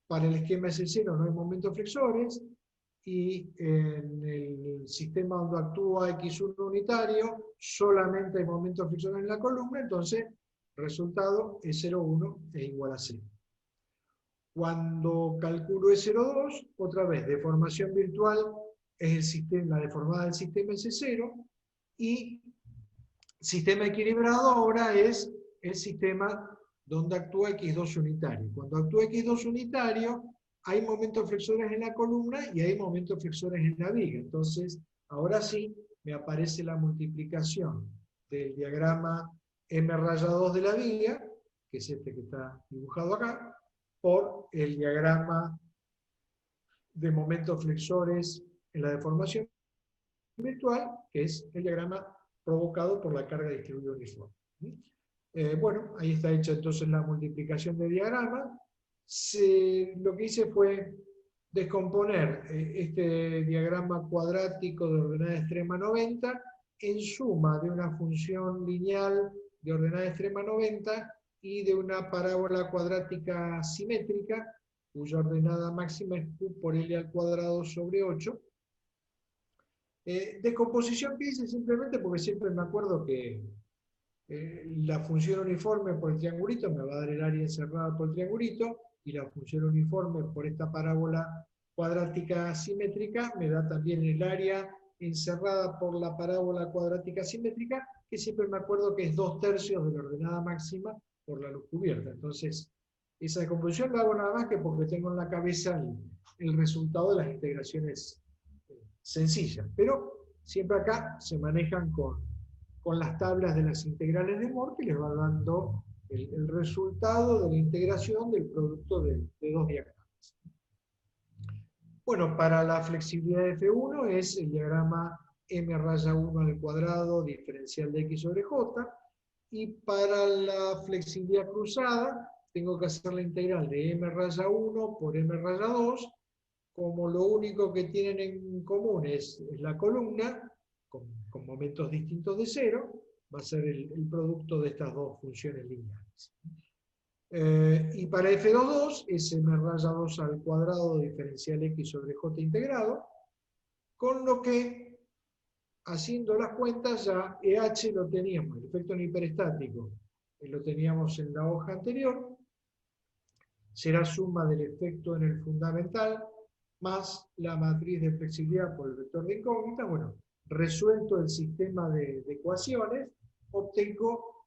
para el esquema S0 no hay momentos flexores, y en el sistema donde actúa X1 unitario solamente hay momentos flexores en la columna, entonces resultado E01 es igual a 0. Cuando calculo E02, otra vez, deformación virtual es el sistema, la deformada del sistema S0, y sistema equilibrado ahora es el sistema donde actúa X2 unitario. Cuando actúa X2 unitario, hay momentos flexores en la columna y hay momentos flexores en la viga. Entonces, ahora sí, me aparece la multiplicación del diagrama M-2 de la viga, que es este que está dibujado acá, por el diagrama de momentos flexores en la deformación virtual, que es el diagrama provocado por la carga distribuida uniforme. Bueno, ahí está hecha entonces la multiplicación de diagramas. Lo que hice fue descomponer este diagrama cuadrático de ordenada extrema 90 en suma de una función lineal de ordenada extrema 90 y de una parábola cuadrática simétrica, cuya ordenada máxima es Q por L al cuadrado sobre 8. Descomposición que hice simplemente porque siempre me acuerdo que la función uniforme por el triangulito me va a dar el área encerrada por el triangulito, y la función uniforme por esta parábola cuadrática simétrica me da también el área encerrada por la parábola cuadrática simétrica, que siempre me acuerdo que es 2/3 de la ordenada máxima por la luz cubierta. Entonces, esa decomposición la hago nada más que porque tengo en la cabeza el resultado de las integraciones sencillas. Pero siempre acá se manejan con las tablas de las integrales de Moore, que les va dando el resultado de la integración del producto de dos diagramas. Bueno, para la flexibilidad de F1 es el diagrama M-1 al cuadrado diferencial de X sobre J, y para la flexibilidad cruzada tengo que hacer la integral de M-1 por M-2, como lo único que tienen en común es la columna, con momentos distintos de 0, va a ser el producto de estas dos funciones lineales. Y para F2 es M-2 al cuadrado diferencial X sobre J integrado, con lo que, haciendo las cuentas, ya EH lo teníamos, el efecto en hiperestático, lo teníamos en la hoja anterior, será suma del efecto en el fundamental, más la matriz de flexibilidad por el vector de incógnita. Bueno, resuelto el sistema de ecuaciones, obtengo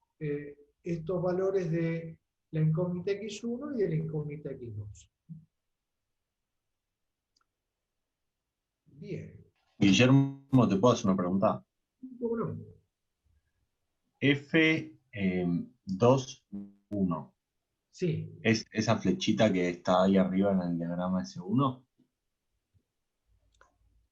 estos valores de la incógnita X1 y de la incógnita X2. Bien. Guillermo, ¿te puedo hacer una pregunta? ¿Cómo no? F21. Sí. ¿Es esa flechita que está ahí arriba en el diagrama S1?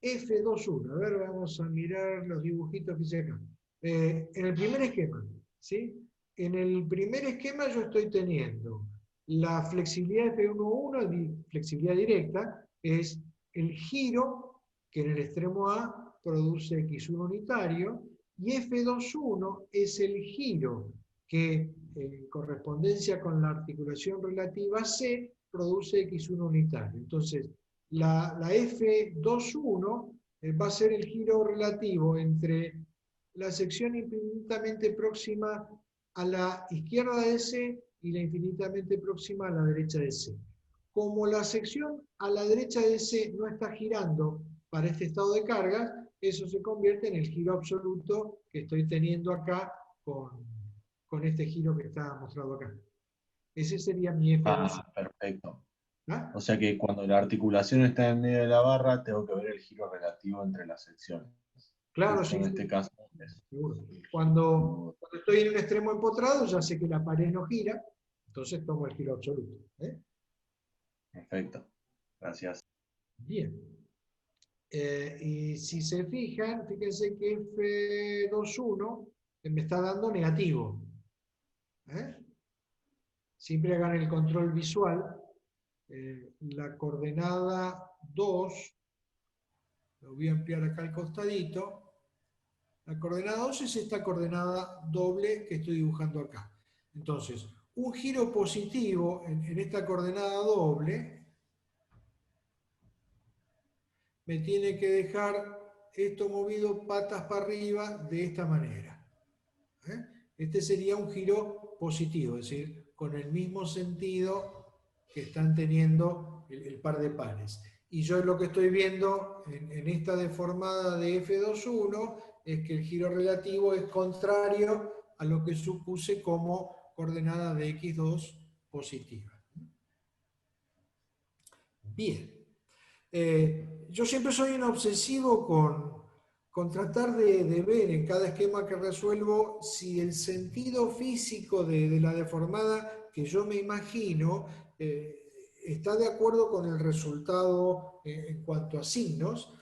F21. A ver, vamos a mirar los dibujitos que hice acá. En el primer esquema, ¿sí? En el primer esquema yo estoy teniendo la flexibilidad de F11, flexibilidad directa, es el giro que en el extremo A produce X1 unitario, y F21 es el giro que en correspondencia con la articulación relativa C produce X1 unitario. Entonces, la F21 va a ser el giro relativo entre la sección infinitamente próxima a la izquierda de C y la infinitamente próxima a la derecha de C. Como la sección a la derecha de C no está girando para este estado de cargas, eso se convierte en el giro absoluto que estoy teniendo acá con este giro que está mostrado acá. Ese sería mi F2. Ah, perfecto. ¿Ah? O sea que cuando la articulación está en medio de la barra, tengo que ver el giro relativo entre las secciones. Claro, Justo sí. en este caso es Seguro. Cuando estoy en un extremo empotrado, ya sé que la pared no gira, entonces tomo el giro absoluto. perfecto. Gracias. Bien. Y si se fijan, fíjense que F21 me está dando negativo. ¿eh? Siempre hagan el control visual. La coordenada 2, lo voy a ampliar acá al costadito. La coordenada 2 es esta coordenada doble que estoy dibujando acá. Entonces, un giro positivo en esta coordenada doble me tiene que dejar esto movido patas para arriba de esta manera. Este sería un giro positivo, es decir, con el mismo sentido que están teniendo el par de pares. Y yo lo que estoy viendo en esta deformada de F2,1 es que el giro relativo es contrario a lo que supuse como coordenada de X2 positiva. Bien. Yo siempre soy un obsesivo con tratar de ver en cada esquema que resuelvo si el sentido físico de la deformada que yo me imagino está de acuerdo con el resultado en cuanto a signos,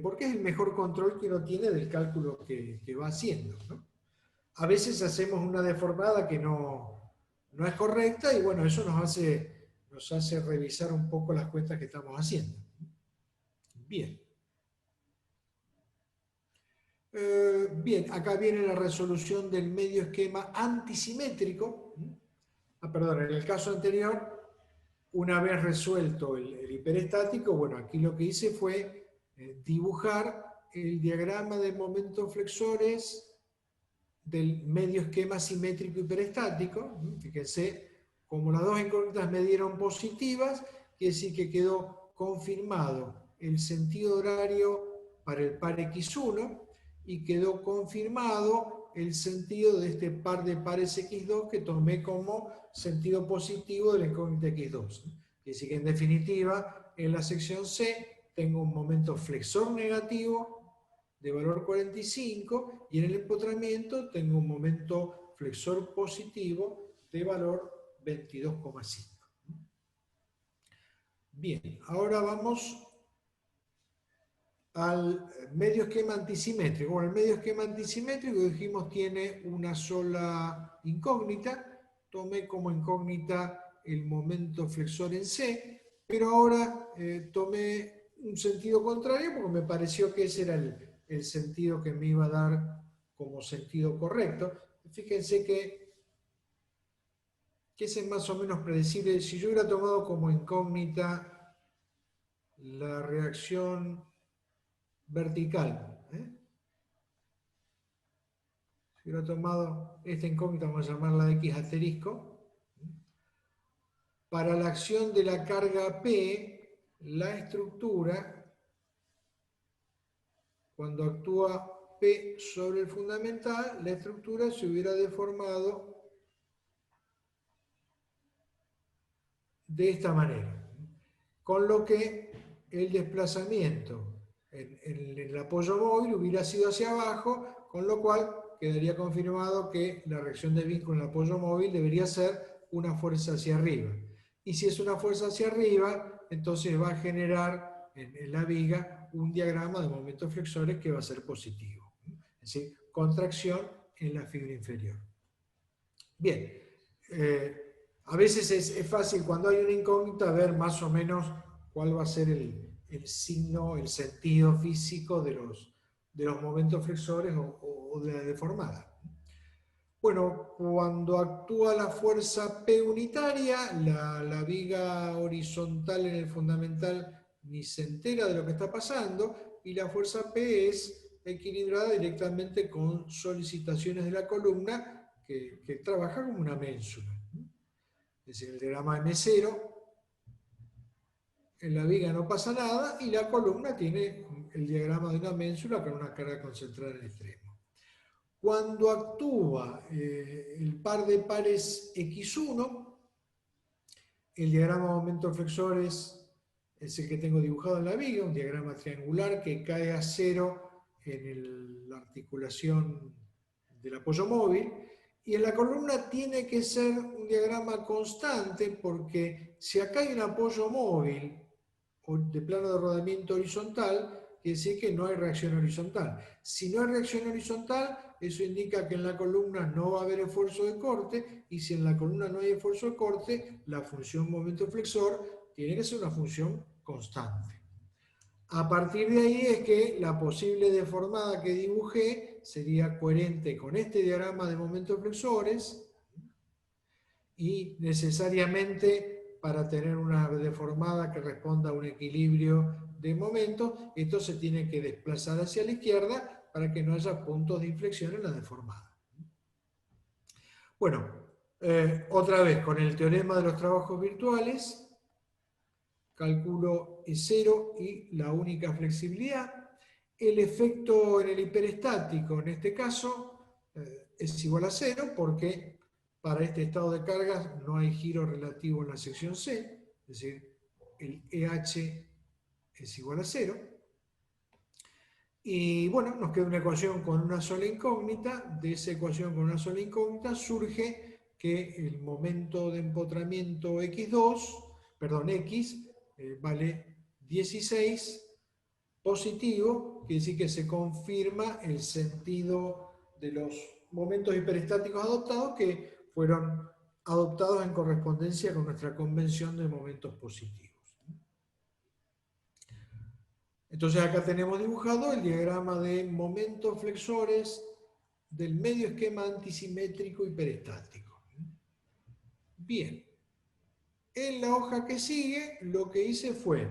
porque es el mejor control que uno tiene del cálculo que va haciendo, ¿no? A veces hacemos una deformada que no es correcta y bueno, eso nos hace revisar un poco las cuentas que estamos haciendo. Bien. Bien, acá viene la resolución del medio esquema antisimétrico. Perdón, en el caso anterior, una vez resuelto el hiperestático, bueno, aquí lo que hice fue dibujar el diagrama de momentos flexores del medio esquema simétrico hiperestático. Fíjense, como las dos incógnitas me dieron positivas, quiere decir que quedó confirmado el sentido horario para el par X1 y quedó confirmado el sentido de este par de pares X2 que tomé como sentido positivo de la incógnita X2. Quiere decir que en definitiva, en la sección C tengo un momento flexor negativo de valor 45 y en el empotramiento tengo un momento flexor positivo de valor 22,5. Bien, ahora vamos al medio esquema antisimétrico. Bueno, el medio esquema antisimétrico, dijimos, tiene una sola incógnita. Tomé como incógnita el momento flexor en C, pero ahora tomé un sentido contrario porque me pareció que ese era el sentido que me iba a dar como sentido correcto. Fíjense que ese es más o menos predecible. Si yo hubiera tomado como incógnita la reacción vertical, si hubiera tomado esta incógnita, vamos a llamarla X asterisco, para la acción de la carga P, la estructura, cuando actúa P sobre el fundamental, la estructura se hubiera deformado de esta manera. Con lo que el desplazamiento en el apoyo móvil hubiera sido hacia abajo, con lo cual quedaría confirmado que la reacción de vínculo en el apoyo móvil debería ser una fuerza hacia arriba. Y si es una fuerza hacia arriba, entonces va a generar en la viga un diagrama de momentos flexores que va a ser positivo. Es decir, contracción en la fibra inferior. Bien, a veces es fácil cuando hay una incógnita ver más o menos cuál va a ser el signo, el sentido físico de los momentos flexores o de la deformada. Bueno, cuando actúa la fuerza P unitaria, la viga horizontal en el fundamental ni se entera de lo que está pasando y la fuerza P es equilibrada directamente con solicitaciones de la columna que trabaja como una ménsula. Es decir, el diagrama M0, en la viga no pasa nada y la columna tiene el diagrama de una ménsula con una carga concentrada en el extremo. Cuando actúa el par de pares X1, el diagrama de momentos flexores es el que tengo dibujado en la viga, un diagrama triangular que cae a cero en la articulación del apoyo móvil, y en la columna tiene que ser un diagrama constante porque si acá hay un apoyo móvil de plano de rodamiento horizontal, quiere decir que no hay reacción horizontal. Si no hay reacción horizontal, eso indica que en la columna no va a haber esfuerzo de corte, y si en la columna no hay esfuerzo de corte, la función momento flexor tiene que ser una función constante. A partir de ahí es que la posible deformada que dibujé sería coherente con este diagrama de momentos flexores, y necesariamente para tener una deformada que responda a un equilibrio de momentos, esto se tiene que desplazar hacia la izquierda para que no haya puntos de inflexión en la deformada. Bueno, otra vez con el teorema de los trabajos virtuales, cálculo E0 y la única flexibilidad. El efecto en el hiperestático, en este caso, es igual a 0 porque para este estado de cargas no hay giro relativo en la sección C, es decir, el EH es igual a 0. Y bueno, nos queda una ecuación con una sola incógnita. De esa ecuación con una sola incógnita surge que el momento de empotramiento X, vale 16 positivo, quiere decir que se confirma el sentido de los momentos hiperestáticos adoptados, que fueron adoptados en correspondencia con nuestra convención de momentos positivos. Entonces acá tenemos dibujado el diagrama de momentos flexores del medio esquema antisimétrico hiperestático. Bien. En la hoja que sigue, lo que hice fue,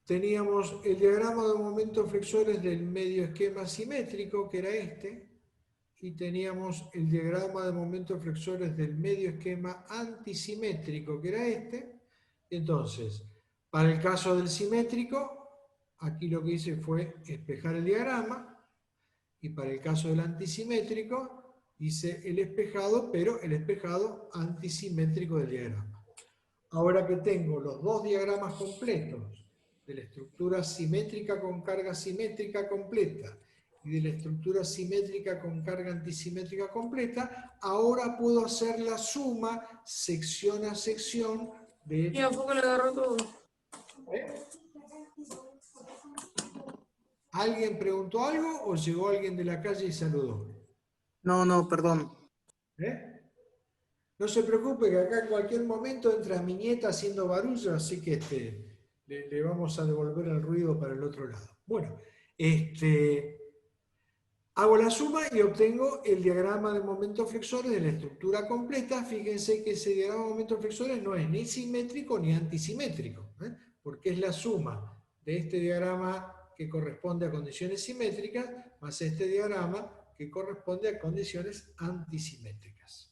teníamos el diagrama de momentos flexores del medio esquema simétrico, que era este, y teníamos el diagrama de momentos flexores del medio esquema antisimétrico, que era este. Entonces, para el caso del simétrico, aquí lo que hice fue espejar el diagrama, y para el caso del antisimétrico, hice el espejado, pero el espejado antisimétrico del diagrama. Ahora que tengo los dos diagramas completos, de la estructura simétrica con carga simétrica completa y de la estructura simétrica con carga antisimétrica completa, ahora puedo hacer la suma sección a sección de... Y a poco le agarró todo. ¿Alguien preguntó algo o llegó alguien de la calle y saludó? No, perdón. No se preocupe que acá en cualquier momento entra mi nieta haciendo barullo, así que le vamos a devolver el ruido para el otro lado. Bueno, hago la suma y obtengo el diagrama de momentos flexores de la estructura completa. Fíjense que ese diagrama de momentos flexores no es ni simétrico ni antisimétrico, porque es la suma de este diagrama que corresponde a condiciones simétricas más este diagrama que corresponde a condiciones antisimétricas.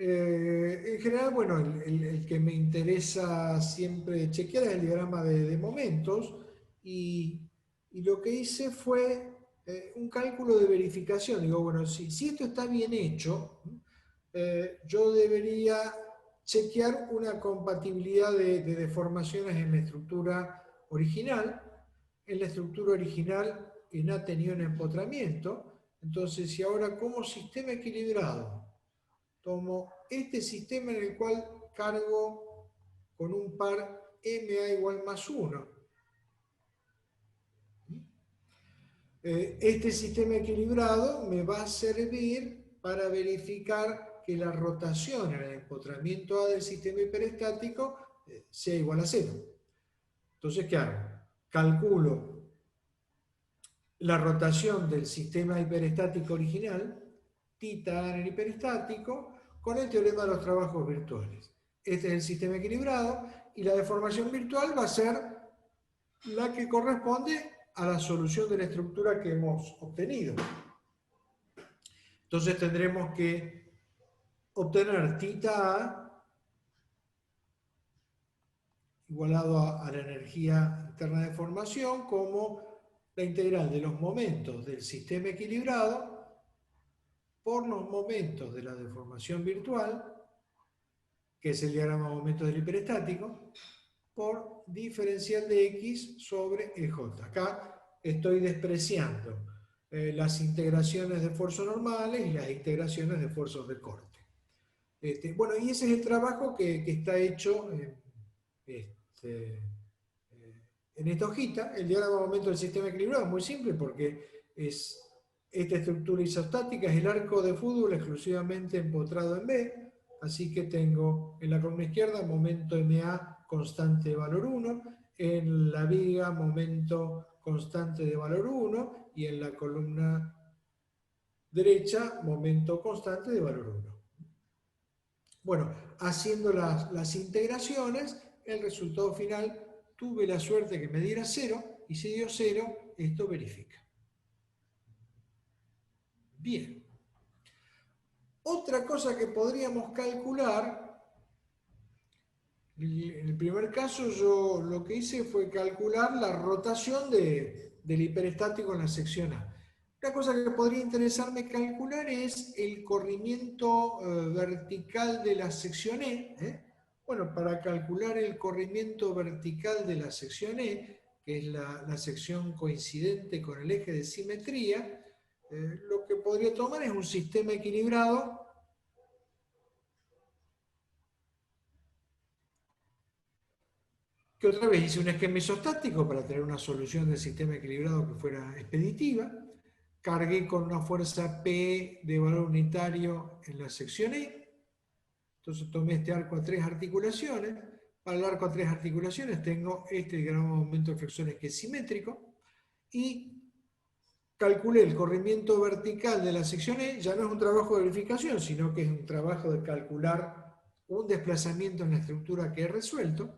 En general, bueno, el que me interesa siempre chequear es el diagrama de momentos, y lo que hice fue un cálculo de verificación. Digo, bueno, si esto está bien hecho, yo debería chequear una compatibilidad de deformaciones en la estructura original. En la estructura original ha tenido un empotramiento. Entonces, si ahora como sistema equilibrado tomo este sistema en el cual cargo con un par MA igual más 1. Este sistema equilibrado me va a servir para verificar que la rotación en el empotramiento A del sistema hiperestático sea igual a 0. Entonces, ¿qué hago? Calculo la rotación del sistema hiperestático original, θ en el hiperestático, con el teorema de los trabajos virtuales. Este es el sistema equilibrado, y la deformación virtual va a ser la que corresponde a la solución de la estructura que hemos obtenido. Entonces tendremos que obtener θA igualado a la energía interna de formación como la integral de los momentos del sistema equilibrado por los momentos de la deformación virtual, que es el diagrama de momentos del hiperestático, por diferencial de X sobre EJ. Acá estoy despreciando las integraciones de esfuerzos normales y las integraciones de esfuerzos de corte. Bueno, y ese es el trabajo que está hecho en esta hojita. El diagrama de momento del sistema equilibrado es muy simple porque es esta estructura isostática, es el arco de fútbol exclusivamente empotrado en B, así que tengo en la columna izquierda momento MA constante de valor 1, en la viga momento constante de valor 1 y en la columna derecha momento constante de valor 1. Bueno, haciendo las integraciones, el resultado final, tuve la suerte que me diera 0, y si dio 0, esto verifica. Bien. Otra cosa que podríamos calcular, en el primer caso yo lo que hice fue calcular la rotación del hiperestático en la sección A. Una cosa que podría interesarme calcular es el corrimiento vertical de la sección E. Bueno, para calcular el corrimiento vertical de la sección E, que es la sección coincidente con el eje de simetría, lo que podría tomar es un sistema equilibrado que otra vez hice un esquema isostático para tener una solución del sistema equilibrado que fuera expeditiva. Cargué con una fuerza P de valor unitario en la sección E. Entonces tomé este arco a 3 articulaciones. Para el arco a 3 articulaciones tengo este diagrama de momento de flexiones que es simétrico. Y calculé el corrimiento vertical de la sección E. Ya no es un trabajo de verificación, sino que es un trabajo de calcular un desplazamiento en la estructura que he resuelto.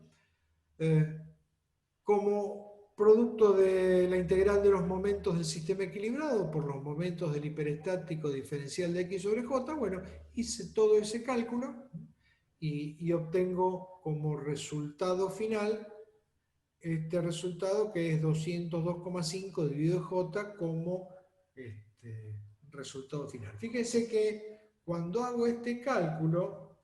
Como producto de la integral de los momentos del sistema equilibrado por los momentos del hiperestático diferencial de X sobre J, bueno, hice todo ese cálculo y obtengo como resultado final este resultado que es 202,5 dividido en J como resultado final. Fíjense que cuando hago este cálculo,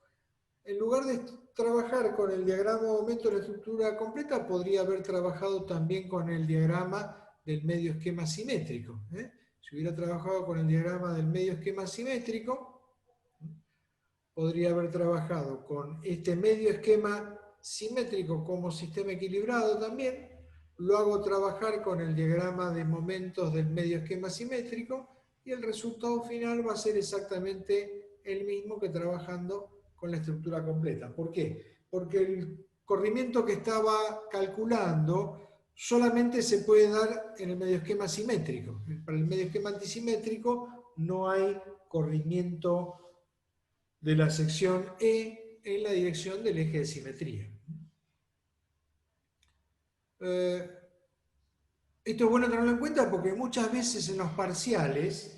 en lugar de trabajar con el diagrama de momento de la estructura completa, podría haber trabajado también con el diagrama del medio esquema simétrico. Si hubiera trabajado con el diagrama del medio esquema simétrico, podría haber trabajado con este medio esquema simétrico como sistema equilibrado también. Lo hago trabajar con el diagrama de momentos del medio esquema simétrico y el resultado final va a ser exactamente el mismo que trabajando con la estructura completa. ¿Por qué? Porque el corrimiento que estaba calculando solamente se puede dar en el medio esquema simétrico. Para el medio esquema antisimétrico no hay corrimiento de la sección E en la dirección del eje de simetría. Esto es bueno tenerlo en cuenta porque muchas veces en los parciales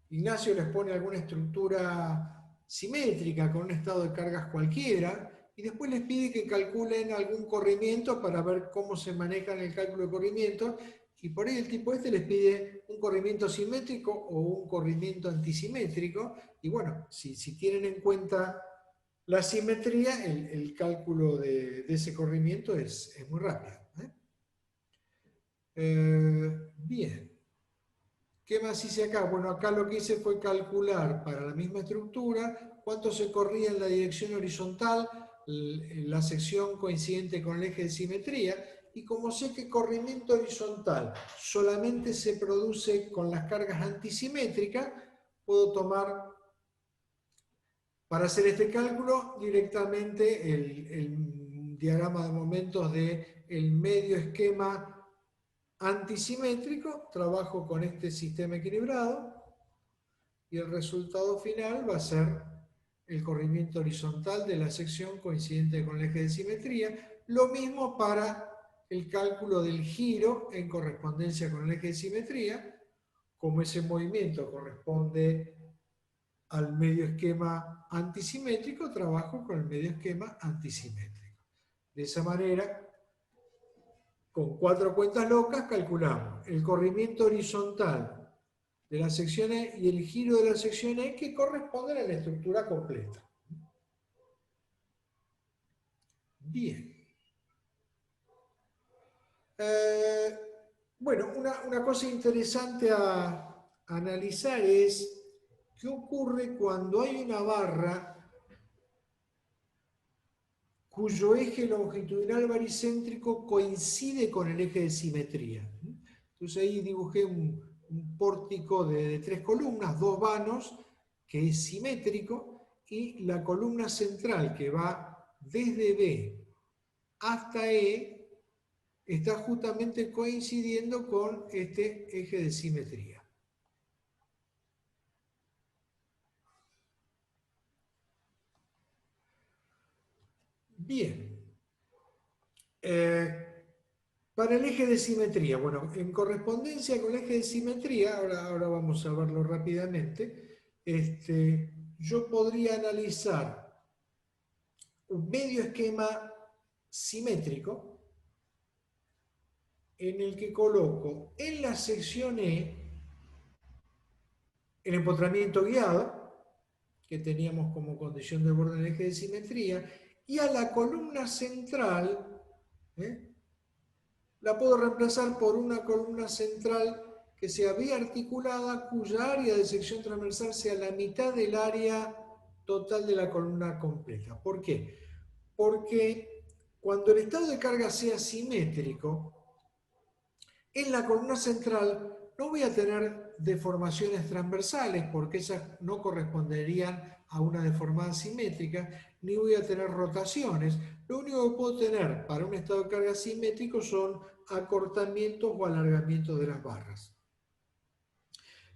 Ignacio les pone alguna estructura simétrica con un estado de cargas cualquiera y después les pide que calculen algún corrimiento para ver cómo se maneja en el cálculo de corrimiento, y por ahí el tipo les pide un corrimiento simétrico o un corrimiento antisimétrico, y bueno, si tienen en cuenta la simetría, el cálculo de ese corrimiento es muy rápido. Bien. ¿Qué más hice acá? Bueno, acá lo que hice fue calcular para la misma estructura cuánto se corría en la dirección horizontal, la sección coincidente con el eje de simetría, y como sé que corrimiento horizontal solamente se produce con las cargas antisimétricas, puedo tomar, para hacer este cálculo, directamente el diagrama de momentos del medio esquema antisimétrico, trabajo con este sistema equilibrado y el resultado final va a ser el corrimiento horizontal de la sección coincidente con el eje de simetría. Lo mismo para el cálculo del giro en correspondencia con el eje de simetría. Como ese movimiento corresponde al medio esquema antisimétrico, trabajo con el medio esquema antisimétrico. De esa manera, con 4 cuentas locas calculamos el corrimiento horizontal de la sección E y el giro de la sección E que corresponden a la estructura completa. Bien. Bueno, una cosa interesante a analizar es qué ocurre cuando hay una barra cuyo eje longitudinal baricéntrico coincide con el eje de simetría. Entonces ahí dibujé un pórtico de 3 columnas, 2 vanos, que es simétrico, y la columna central que va desde B hasta E está justamente coincidiendo con este eje de simetría. Bien. Para el eje de simetría, bueno, en correspondencia con el eje de simetría, ahora vamos a verlo rápidamente, yo podría analizar un medio esquema simétrico en el que coloco en la sección E el empotramiento guiado, que teníamos como condición de borde del eje de simetría, y a la columna central, la puedo reemplazar por una columna central que sea biarticulada, cuya área de sección transversal sea la mitad del área total de la columna completa. ¿Por qué? Porque cuando el estado de carga sea simétrico, en la columna central no voy a tener deformaciones transversales, porque esas no corresponderían a una deformada simétrica, ni voy a tener rotaciones. Lo único que puedo tener para un estado de carga simétrico son acortamientos o alargamientos de las barras.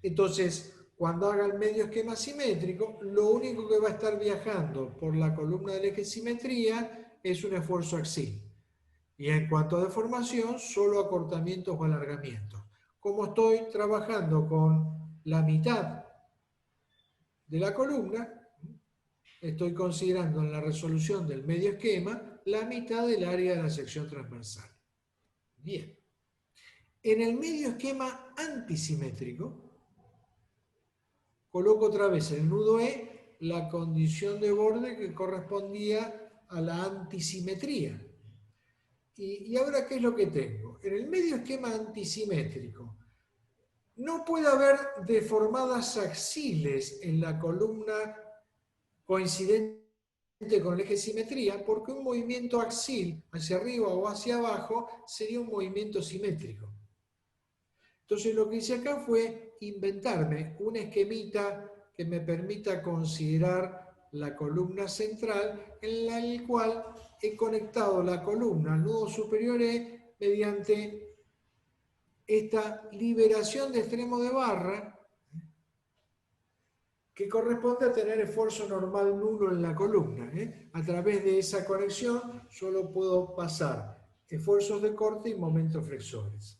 Entonces, cuando haga el medio esquema simétrico, lo único que va a estar viajando por la columna del eje simetría es un esfuerzo axial. Y en cuanto a deformación, solo acortamientos o alargamientos. Como estoy trabajando con la mitad de la columna, estoy considerando en la resolución del medio esquema la mitad del área de la sección transversal. Bien. En el medio esquema antisimétrico, coloco otra vez en el nudo E la condición de borde que correspondía a la antisimetría. ¿Y ahora qué es lo que tengo? En el medio esquema antisimétrico, no puede haber deformadas axiles en la columna coincidente con el eje de simetría, porque un movimiento axial hacia arriba o hacia abajo sería un movimiento simétrico. Entonces lo que hice acá fue inventarme un esquemita que me permita considerar la columna central, en el cual he conectado la columna al nudo superior E mediante esta liberación de extremo de barra, que corresponde a tener esfuerzo normal nulo en la columna. A través de esa conexión solo puedo pasar esfuerzos de corte y momentos flexores.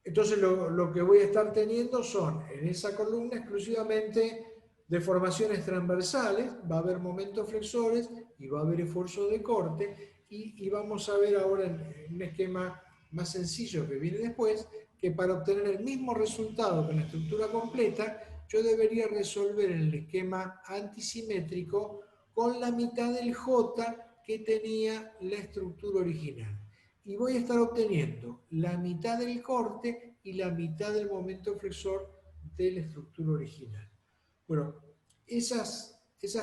Entonces lo que voy a estar teniendo son en esa columna exclusivamente deformaciones transversales, va a haber momentos flexores y va a haber esfuerzo de corte, y vamos a ver ahora en un esquema más sencillo que viene después, que para obtener el mismo resultado que en la estructura completa, yo debería resolver en el esquema antisimétrico con la mitad del J que tenía la estructura original. Y voy a estar obteniendo la mitad del corte y la mitad del momento flexor de la estructura original. Bueno, esas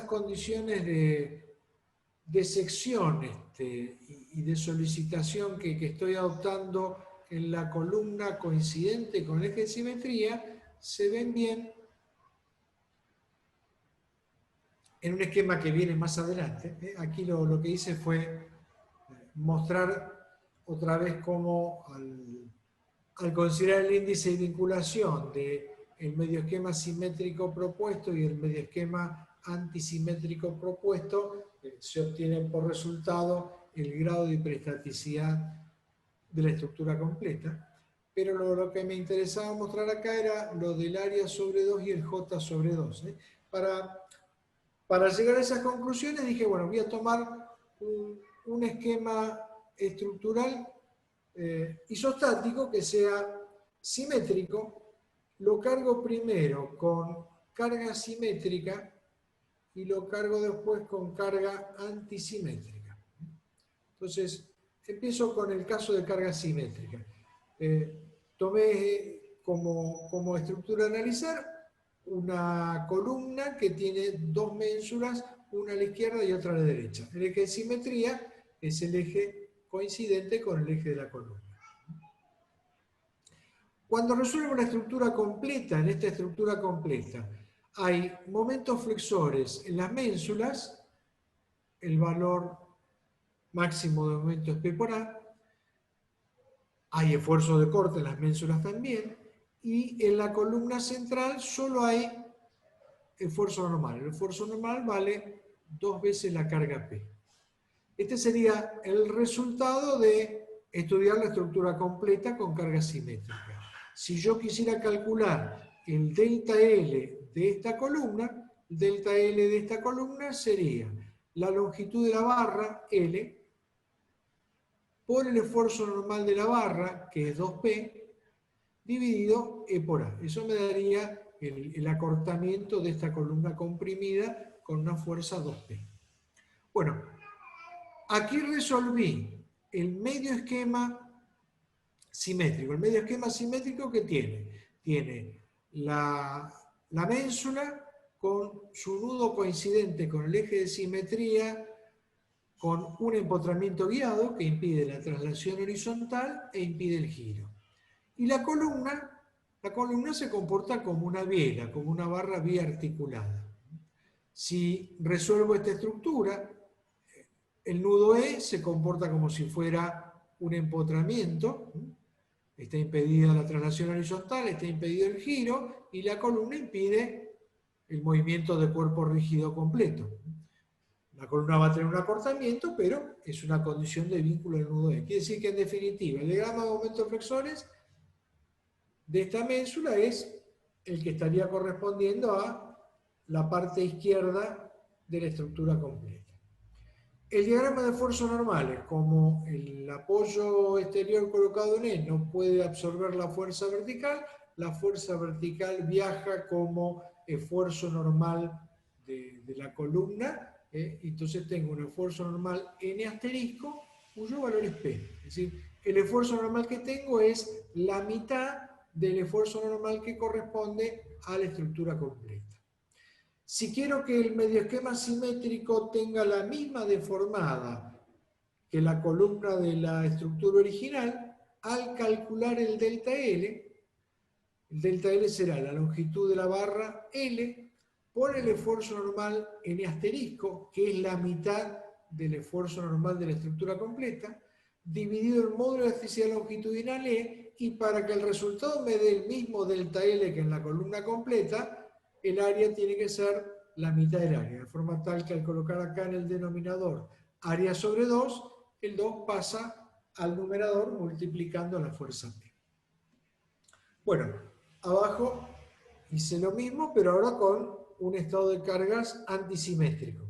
condiciones de sección y de solicitación que estoy adoptando en la columna coincidente con el eje de simetría se ven bien en un esquema que viene más adelante. Aquí lo que hice fue mostrar otra vez cómo al considerar el índice de vinculación del medio esquema simétrico propuesto y el medio esquema antisimétrico propuesto, se obtiene por resultado el grado de hiperestaticidad de la estructura completa. Pero lo que me interesaba mostrar acá era lo del área sobre 2 y el J sobre 2. Para llegar a esas conclusiones dije, bueno, voy a tomar un esquema estructural isostático que sea simétrico, lo cargo primero con carga simétrica y lo cargo después con carga antisimétrica. Entonces, empiezo con el caso de carga simétrica. Tomé como estructura a analizar una columna que tiene dos ménsulas, una a la izquierda y otra a la derecha. El eje de simetría es el eje coincidente con el eje de la columna. Cuando resuelvo una estructura completa, en esta estructura completa, hay momentos flexores en las ménsulas, el valor máximo de momento es P por A, hay esfuerzo de corte en las ménsulas también, y en la columna central solo hay esfuerzo normal. El esfuerzo normal vale 2 veces la carga P. Este sería el resultado de estudiar la estructura completa con carga simétrica. Si yo quisiera calcular el delta L de esta columna, el delta L de esta columna sería la longitud de la barra, L, por el esfuerzo normal de la barra, que es 2P, dividido E por A. Eso me daría el acortamiento de esta columna comprimida con una fuerza 2P. Bueno, aquí resolví el medio esquema simétrico. El medio esquema simétrico que tiene la ménsula con su nudo coincidente con el eje de simetría, con un empotramiento guiado que impide la traslación horizontal e impide el giro. Y la columna se comporta como una biela, como una barra biarticulada. Si resuelvo esta estructura, el nudo E se comporta como si fuera un empotramiento, está impedida la traslación horizontal, está impedido el giro, y la columna impide el movimiento de cuerpo rígido completo. La columna va a tener un acortamiento, pero es una condición de vínculo del nudo E. Quiere decir que en definitiva el diagrama de momentos flexores de esta ménsula es el que estaría correspondiendo a la parte izquierda de la estructura completa. El diagrama de esfuerzos normales, como el apoyo exterior colocado en él no puede absorber la fuerza vertical viaja como esfuerzo normal de la columna, entonces tengo un esfuerzo normal n asterisco cuyo valor es P. Es decir, el esfuerzo normal que tengo es la mitad del esfuerzo normal que corresponde a la estructura completa. Si quiero que el medio esquema simétrico tenga la misma deformada que la columna de la estructura original, al calcular el delta L será la longitud de la barra L por el esfuerzo normal n asterisco, que es la mitad del esfuerzo normal de la estructura completa, dividido el módulo de elasticidad longitudinal E, y para que el resultado me dé el mismo delta L que en la columna completa, el área tiene que ser la mitad del área, de forma tal que al colocar acá en el denominador área sobre 2, el 2 pasa al numerador multiplicando la fuerza P. Bueno, abajo hice lo mismo, pero ahora con un estado de cargas antisimétrico.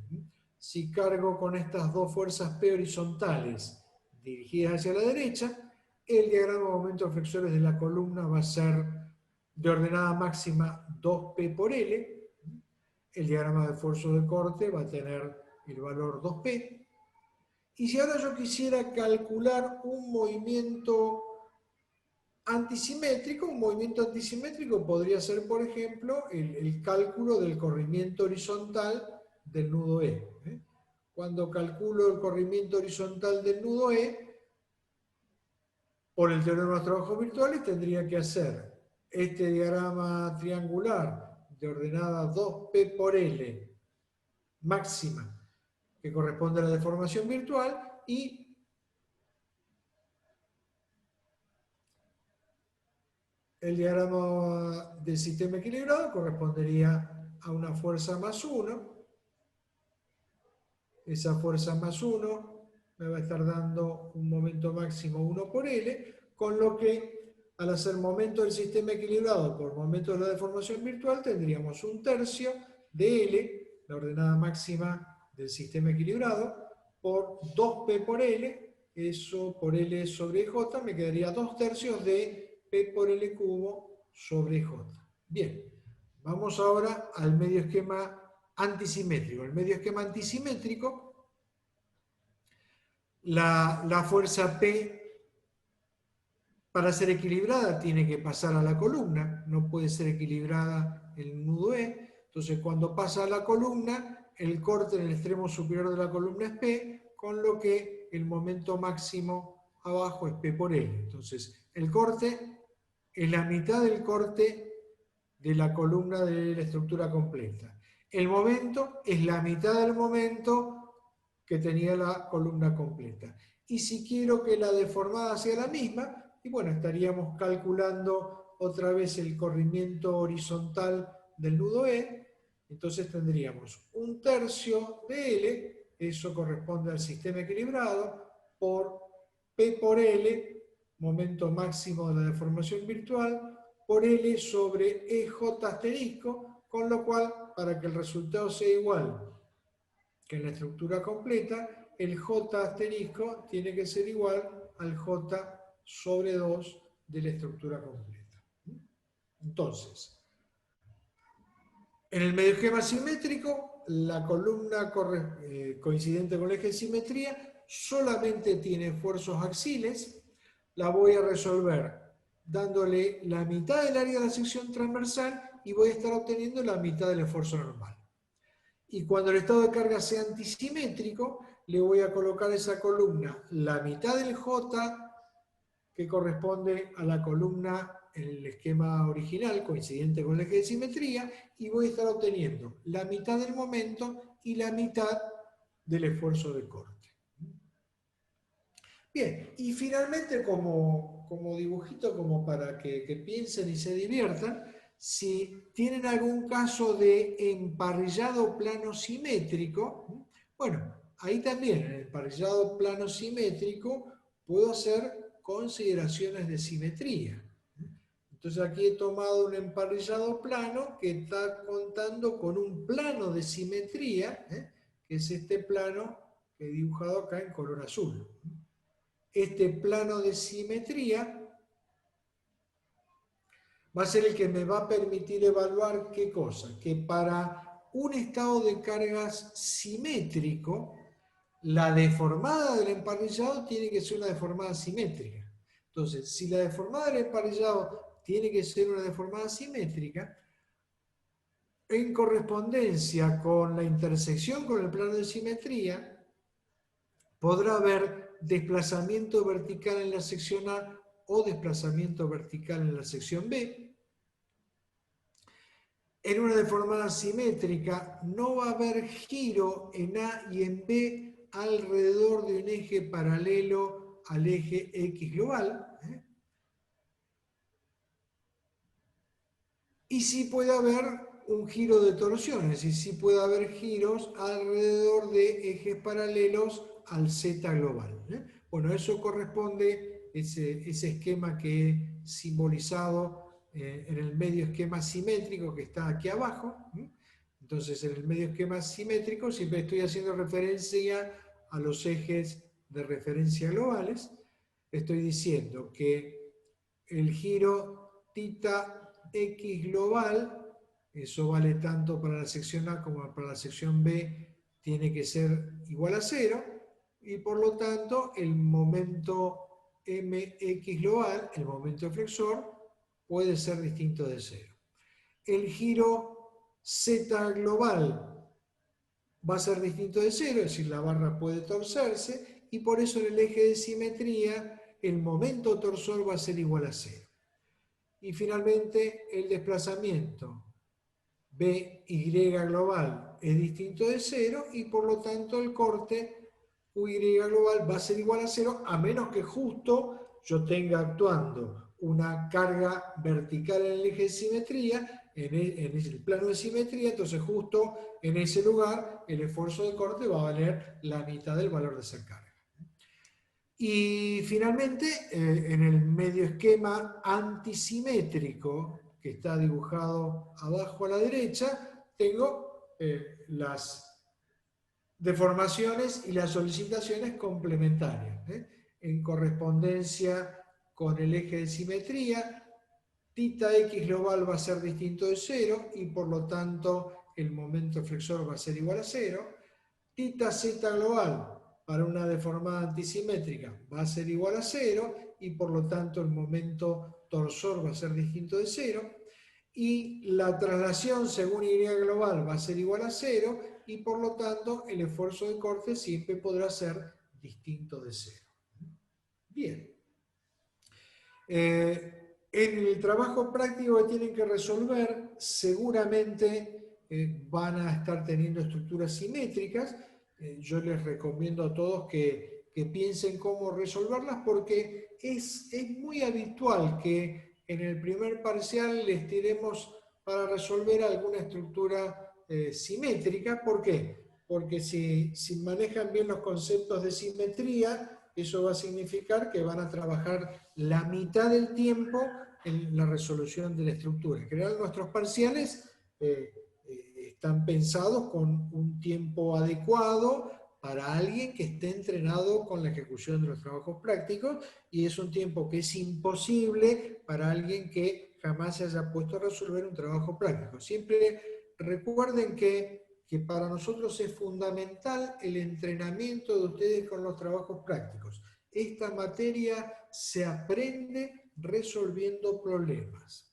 Si cargo con estas dos fuerzas P horizontales dirigidas hacia la derecha, el diagrama de momentos flexores de la columna va a ser de ordenada máxima 2P por L. El diagrama de esfuerzo de corte va a tener el valor 2P. Y si ahora yo quisiera calcular un movimiento antisimétrico podría ser, por ejemplo, el cálculo del corrimiento horizontal del nudo E. Cuando calculo el corrimiento horizontal del nudo E, por el teorema de los trabajos virtuales, tendría que hacer este diagrama triangular de ordenada 2P por L máxima, que corresponde a la deformación virtual, y el diagrama del sistema equilibrado correspondería a una fuerza más 1. Esa fuerza más 1 me va a estar dando un momento máximo 1 por L, con lo que al hacer momento del sistema equilibrado por momento de la deformación virtual tendríamos 1/3 de L, la ordenada máxima del sistema equilibrado, por 2P por L, eso por L sobre J, me quedaría 2/3 de P por L cubo sobre J. Bien, vamos ahora al medio esquema antisimétrico. El medio esquema antisimétrico, la fuerza P Para ser equilibrada tiene que pasar a la columna, no puede ser equilibrada el nudo E. Entonces cuando pasa a la columna, el corte en el extremo superior de la columna es P, con lo que el momento máximo abajo es P por L. Entonces el corte es la mitad del corte de la columna de la estructura completa. El momento es la mitad del momento que tenía la columna completa. Y si quiero que la deformada sea la misma, y bueno, estaríamos calculando otra vez el corrimiento horizontal del nudo E, entonces tendríamos 1/3 de L, eso corresponde al sistema equilibrado, por P por L, momento máximo de la deformación virtual, por L sobre EJ asterisco, con lo cual, para que el resultado sea igual que en la estructura completa, el J asterisco tiene que ser igual al J sobre 2 de la estructura completa. Entonces, en el medio esquema simétrico, la columna coincidente con el eje de simetría solamente tiene esfuerzos axiles. La voy a resolver dándole la mitad del área de la sección transversal y voy a estar obteniendo la mitad del esfuerzo normal. Y cuando el estado de carga sea antisimétrico, le voy a colocar a esa columna la mitad del J, que corresponde a la columna en el esquema original, coincidente con el eje de simetría, y voy a estar obteniendo la mitad del momento y la mitad del esfuerzo de corte. Bien, y finalmente como dibujito, como para que piensen y se diviertan, si tienen algún caso de emparrillado plano simétrico, bueno, ahí también en el emparrillado plano simétrico puedo hacer consideraciones de simetría. Entonces aquí he tomado un emparrillado plano que está contando con un plano de simetría, que es este plano que he dibujado acá en color azul. Este plano de simetría va a ser el que me va a permitir evaluar ¿qué cosa? Que para un estado de cargas simétrico, la deformada del emparrillado tiene que ser una deformada simétrica. Entonces, si la deformada del emparrillado tiene que ser una deformada simétrica, en correspondencia con la intersección con el plano de simetría, podrá haber desplazamiento vertical en la sección A o desplazamiento vertical en la sección B. En una deformada simétrica no va a haber giro en A y en B alrededor de un eje paralelo al eje X global. Y sí puede haber un giro de torsión, es decir, sí puede haber giros alrededor de ejes paralelos al Z global. Bueno, eso corresponde, ese esquema que he simbolizado en el medio esquema simétrico que está aquí abajo. Entonces, en el medio esquema simétrico siempre estoy haciendo referencia a los ejes de referencia globales. Estoy diciendo que el giro θ X global, eso vale tanto para la sección A como para la sección B, tiene que ser igual a 0, y por lo tanto el momento MX global, el momento flexor, puede ser distinto de 0. El giro Z global va a ser distinto de 0, es decir, la barra puede torcerse, y por eso en el eje de simetría el momento torsor va a ser igual a 0. Y finalmente el desplazamiento BY global es distinto de 0 y por lo tanto el corte UY global va a ser igual a 0 a menos que justo yo tenga actuando una carga vertical en el eje de simetría, en el plano de simetría, entonces justo en ese lugar el esfuerzo de corte va a valer la mitad del valor de esa carga. Y finalmente, en el medio esquema antisimétrico, que está dibujado abajo a la derecha, tengo las deformaciones y las solicitaciones complementarias. En correspondencia con el eje de simetría, θX global va a ser distinto de 0 y por lo tanto el momento flexor va a ser igual a 0. θZ global para una deformada antisimétrica va a ser igual a 0 y por lo tanto el momento torsor va a ser distinto de 0, y la traslación según Y global va a ser igual a 0, y por lo tanto el esfuerzo de corte siempre podrá ser distinto de 0. Bien. En el trabajo práctico que tienen que resolver, seguramente van a estar teniendo estructuras simétricas. Yo les recomiendo a todos que piensen cómo resolverlas, porque es muy habitual que en el primer parcial les tiremos para resolver alguna estructura simétrica. ¿Por qué? Porque si manejan bien los conceptos de simetría, eso va a significar que van a trabajar la mitad del tiempo en la resolución de la estructura. En general, nuestros parciales están pensados con un tiempo adecuado para alguien que esté entrenado con la ejecución de los trabajos prácticos, y es un tiempo que es imposible para alguien que jamás se haya puesto a resolver un trabajo práctico. Siempre recuerden que para nosotros es fundamental el entrenamiento de ustedes con los trabajos prácticos. Esta materia se aprende resolviendo problemas.